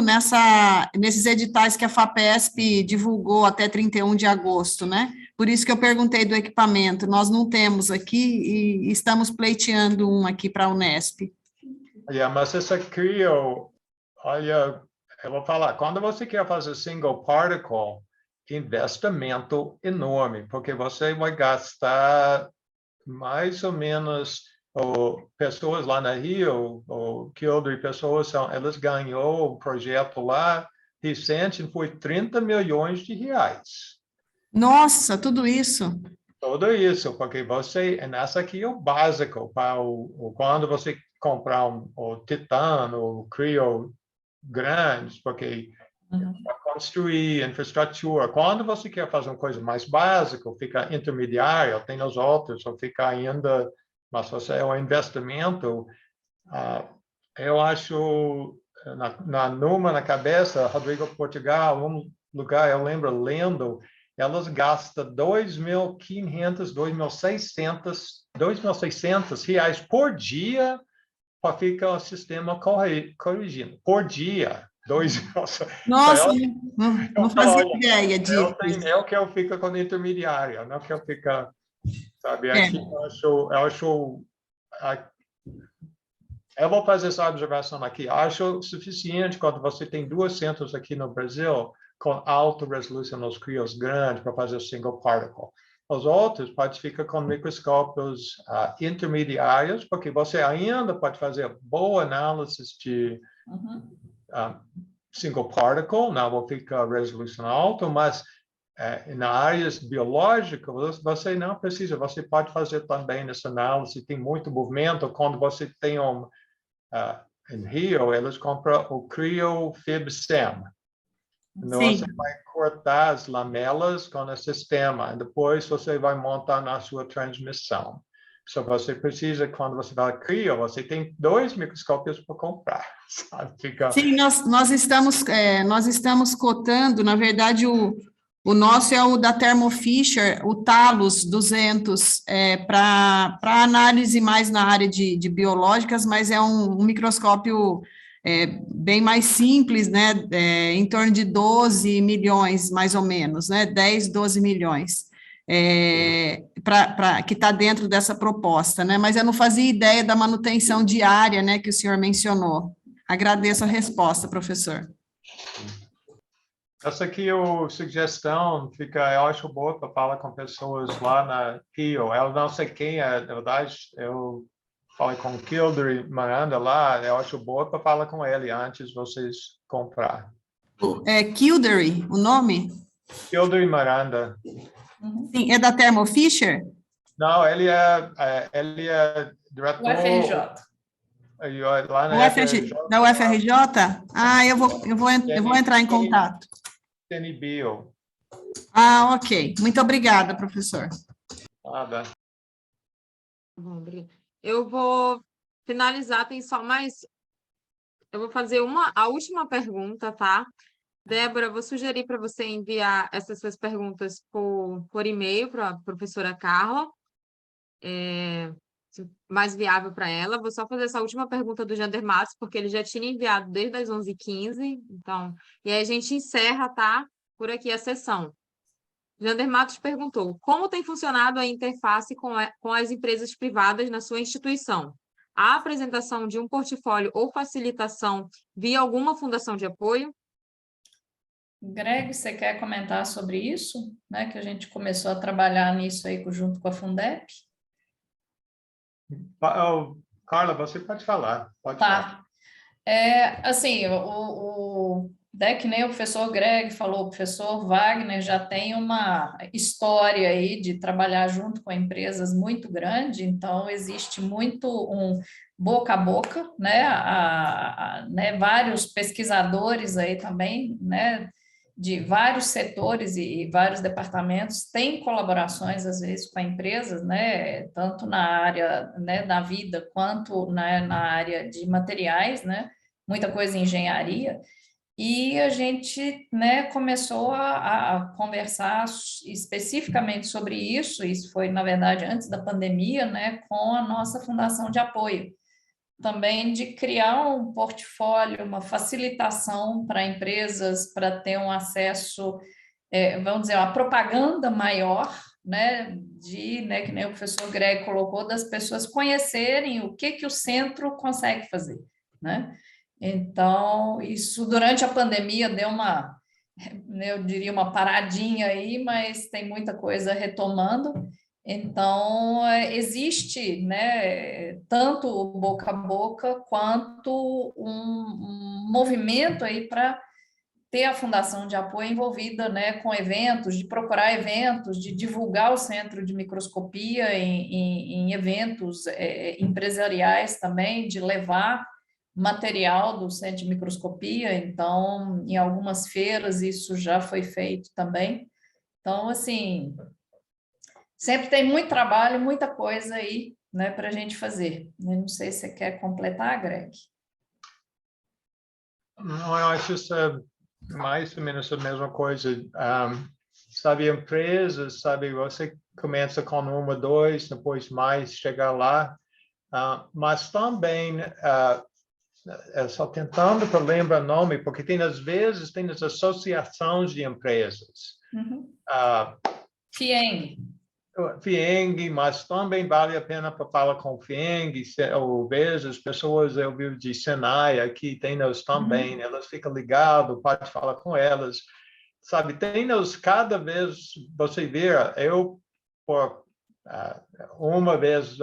nesses editais que a FAPESP divulgou até 31 de agosto, né? Por isso que eu perguntei do equipamento. Nós não temos aqui e estamos pleiteando um aqui para a Unesp. Mas essa CRIO, olha, eu vou falar, quando você quer fazer single particle, investimento enorme, porque você vai gastar mais ou menos, pessoas lá na Rio, o Kildare pessoas, elas ganhou o projeto lá, recente, foi 30 milhões de reais. Nossa, tudo isso? Tudo isso, porque essa aqui é o básico, para quando você comprar o Titan, o Creo grande, porque para construir infraestrutura, quando você quer fazer uma coisa mais básica, fica intermediário, tem os outros, ou fica ainda, mas você é um investimento, eu acho, na cabeça, Rodrigo Portugal, um lugar, eu lembro lendo, elas gastam 2.500, 2.600 reais por dia para ficar o sistema corrigindo, por dia. Nossa, não fazia ideia disso. Eu quero ficar com intermediário, não quero ficar, sabe, aqui eu vou fazer essa observação aqui, acho suficiente quando você tem 2 centros aqui no Brasil com alta resolução nos crios grandes para fazer single particle. Os outros pode ficar com microscópios intermediários, porque você ainda pode fazer boa análise de single particle, não vou ficar resolução alta, mas na área biológica, você não precisa, você pode fazer também essa análise, tem muito movimento, quando você tem em Rio, eles compram o Creo FibSem, Você vai cortar as lamelas com o sistema, depois você vai montar na sua transmissão. Só você precisa, quando você vai criar, você tem 2 microscópios para comprar. Sabe? Sim, nós estamos cotando, na verdade, o nosso é o da Thermo Fisher, o Talos 200, para análise mais na área de biológicas, mas é um microscópio bem mais simples, né, em torno de 12 milhões, mais ou menos, né, 10, 12 milhões, que está dentro dessa proposta, né, mas eu não fazia ideia da manutenção diária, né, que o senhor mencionou. Agradeço a resposta, professor. Essa aqui é a sugestão, eu acho boa para falar com pessoas lá na Rio. Eu não sei quem é, na verdade, eu falei com o Kildare Miranda lá, eu acho boa para falar com ele antes de vocês comprar. Kildare, o nome? Kildare Miranda. Sim, é da Thermo Fisher? Não, ele é diretor... UFRJ. Lá na Da UFRJ? Ah, eu vou entrar em contato. CNBio. Ah, ok. Muito obrigada, professor. Nada. Eu vou finalizar, tem só mais... Eu vou fazer a última pergunta, tá? Débora, vou sugerir para você enviar essas suas perguntas por e-mail para a professora Carla. Mais viável para ela. Vou só fazer essa última pergunta do Jander Matos, porque ele já tinha enviado desde as 11h15, então... E aí a gente encerra, tá? Por aqui a sessão. Jander Matos perguntou: como tem funcionado a interface com as empresas privadas na sua instituição? A apresentação de um portfólio ou facilitação via alguma fundação de apoio? Greg, você quer comentar sobre isso? Né, que a gente começou a trabalhar nisso aí junto com a Fundep? Carla, você pode falar. Pode Tá. falar. Assim, que nem o professor Greg falou, o professor Wagner já tem uma história aí de trabalhar junto com empresas muito grande, então existe muito um boca a boca, né, né, vários pesquisadores aí também, né, de vários setores e vários departamentos têm colaborações às vezes com empresas, né, tanto na área, né, da vida quanto na área de materiais, né, muita coisa em engenharia. E a gente, né, começou a conversar especificamente sobre isso. Isso foi, na verdade, antes da pandemia, né, com a nossa fundação de apoio. Também de criar um portfólio, uma facilitação para empresas, para ter um acesso, vamos dizer, uma propaganda maior, né, né, que nem o professor Greg colocou, das pessoas conhecerem o que o centro consegue fazer, né? Então, isso durante a pandemia deu eu diria, uma paradinha aí, mas tem muita coisa retomando. Então, existe, né, tanto o boca a boca quanto um movimento aí para ter a fundação de apoio envolvida, né, com eventos, de procurar eventos, de divulgar o centro de microscopia em eventos empresariais também, de levar material do centro de microscopia. Então, em algumas feiras isso já foi feito também. Então, assim, sempre tem muito trabalho, muita coisa aí, né, para a gente fazer. Eu não sei se você quer completar, Greg. Não, eu acho isso mais ou menos a mesma coisa. Sabe, empresas, sabe, você começa com 1, 2, depois mais chegar lá, mas também só tentando para lembrar o nome, porque às vezes tem as associações de empresas. Uhum. FIENG, mas também vale a pena para falar com o FIENG, ou vezes pessoas, eu vi de Senai aqui, tem nós também, elas ficam ligadas, pode falar com elas, sabe, tem nós, cada vez você vê, eu, por uma vez,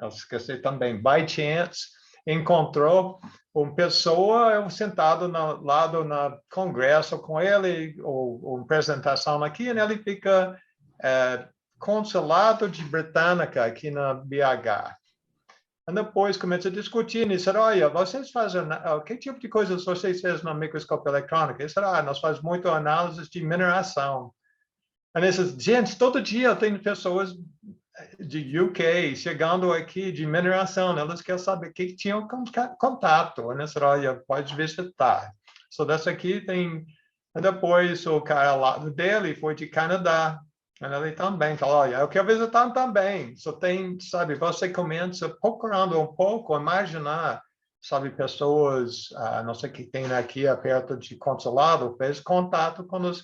eu esqueci também, by chance, encontrou uma pessoa sentado lado no congresso com ele, ou uma apresentação aqui, e ele fica consulado de Britânica aqui na BH. E depois começa a discutir, e disseram, olha, vocês fazem, que tipo de coisas vocês fazem na microscópia eletrônica? E disseram, nós fazemos muito análise de mineração. E dizem, gente, todo dia tem pessoas de UK chegando aqui de mineração, elas querem saber o que tinham contato. E disseram, olha, pode visitar. So, dessa aqui tem... E depois o cara lá dele foi de Canadá. Ele também falou, olha, eu quero visitar também. Só tem, sabe, você começa procurando um pouco, imaginar, sabe, pessoas, não sei o que tem aqui perto de consulado, fez contato com os,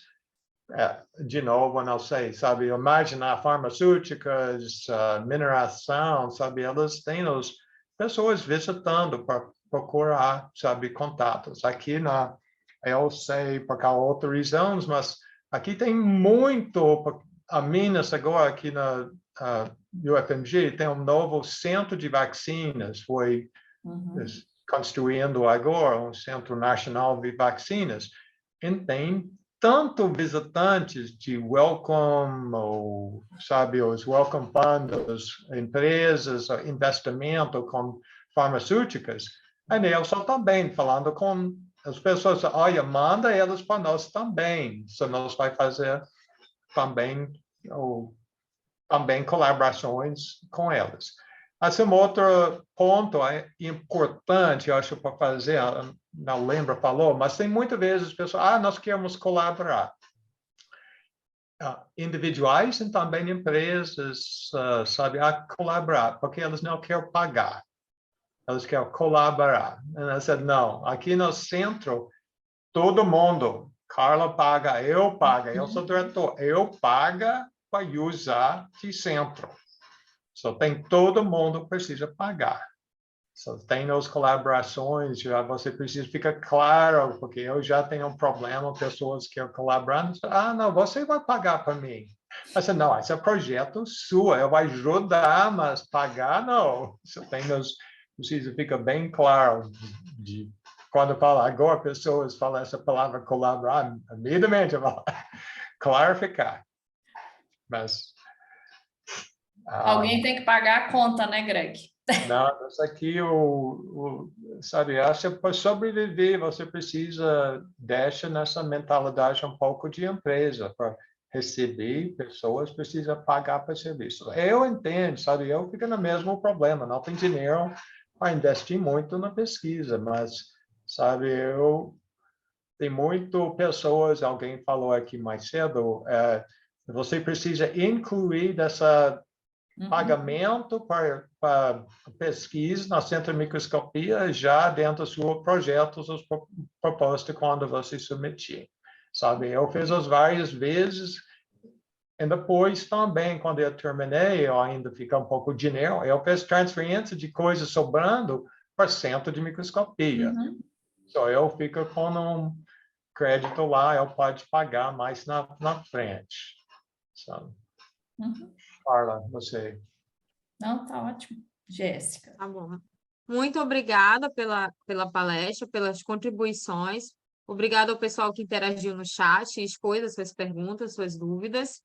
de novo, não sei, sabe, imaginar farmacêuticas, mineração, sabe, elas têm as pessoas visitando para procurar, sabe, contatos. Aqui eu sei por outras razões, mas aqui tem muito. A Minas agora, aqui na UFMG, tem um novo centro de vacinas, foi construindo agora um centro nacional de vacinas, e tem tanto visitantes de Welcome, ou, sabe, os Welcome Funds, empresas, investimento com farmacêuticas, e eles estão também falando com as pessoas, olha, manda elas para nós também, se nós vai fazer também colaborações com elas. Esse é um outro ponto importante, eu acho, para fazer, não lembro, falou, mas tem muitas vezes pessoas, nós queremos colaborar. Individuais e também empresas, sabe, colaborar, porque elas não querem pagar, elas querem colaborar. E eu said, não, aqui no centro, todo mundo, Carla paga, eu sou diretor, eu pago para usar de centro. Só tem todo mundo precisa pagar. Só tem as colaborações, já você precisa ficar claro, porque eu já tenho um problema, pessoas que querem colaborar, não, você vai pagar para mim. Mas não, esse é projeto seu, eu vou ajudar, mas pagar não. Só tem precisa ficar bem claro quando fala agora, pessoas falam essa palavra colaborar, imediatamente eu falo clarificar. Mas... alguém tem que pagar a conta, né, Greg? Não, isso aqui, sabe, acho que para sobreviver, você precisa deixar nessa mentalidade um pouco de empresa, para receber pessoas, precisa pagar para serviço. Eu entendo, sabe, eu fico no mesmo problema, não tem dinheiro para investir muito na pesquisa, mas, sabe, tem muito pessoas, alguém falou aqui mais cedo, você precisa incluir dessa pagamento para pesquisa na centro de microscopia já dentro dos seus projetos, os propostas quando você submeter. Sabe, eu fiz as várias vezes e depois também, quando eu terminei, eu ainda fica um pouco de dinheiro, eu fiz transferência de coisas sobrando para centro de microscopia. Então, eu fico com um crédito lá, eu posso pagar mais na frente. Sabe? Carla, você. Não, tá ótimo. Jéssica. Tá bom. Muito obrigada pela palestra, pelas contribuições. Obrigada ao pessoal que interagiu no chat, expôs as suas perguntas, suas dúvidas.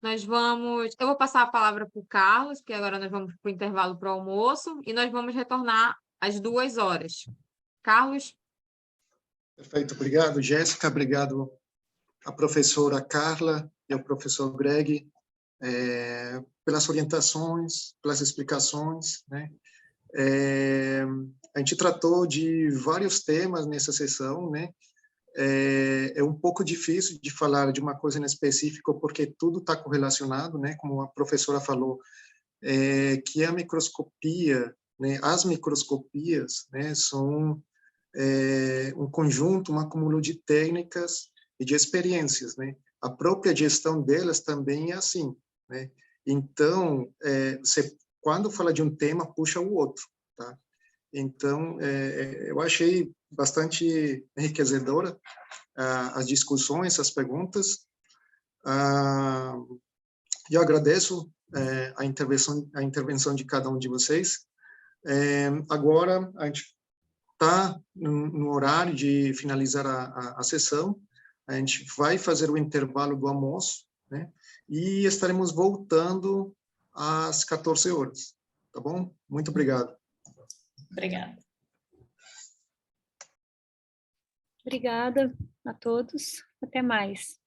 Eu vou passar a palavra para o Carlos, porque agora nós vamos para o intervalo para o almoço, e nós vamos retornar às 2h. Carlos? Perfeito, obrigado, Jéssica, obrigado à professora Carla e ao professor Greg pelas orientações, pelas explicações, né? A gente tratou de vários temas nessa sessão, né? É um pouco difícil de falar de uma coisa em específico, porque tudo está correlacionado, né? Como a professora falou, que a microscopia, né? As microscopias, né? São um conjunto, um acúmulo de técnicas e de experiências, né? A própria gestão delas também é assim, né? Então, você, quando fala de um tema, puxa o outro, tá? Então, eu achei bastante enriquecedora as discussões, as perguntas. Eu agradeço a intervenção de cada um de vocês. Agora, a gente está no horário de finalizar a sessão. A gente vai fazer o intervalo do almoço, né? E estaremos voltando às 14h, tá bom? Muito obrigado. Obrigada. Obrigada a todos. Até mais.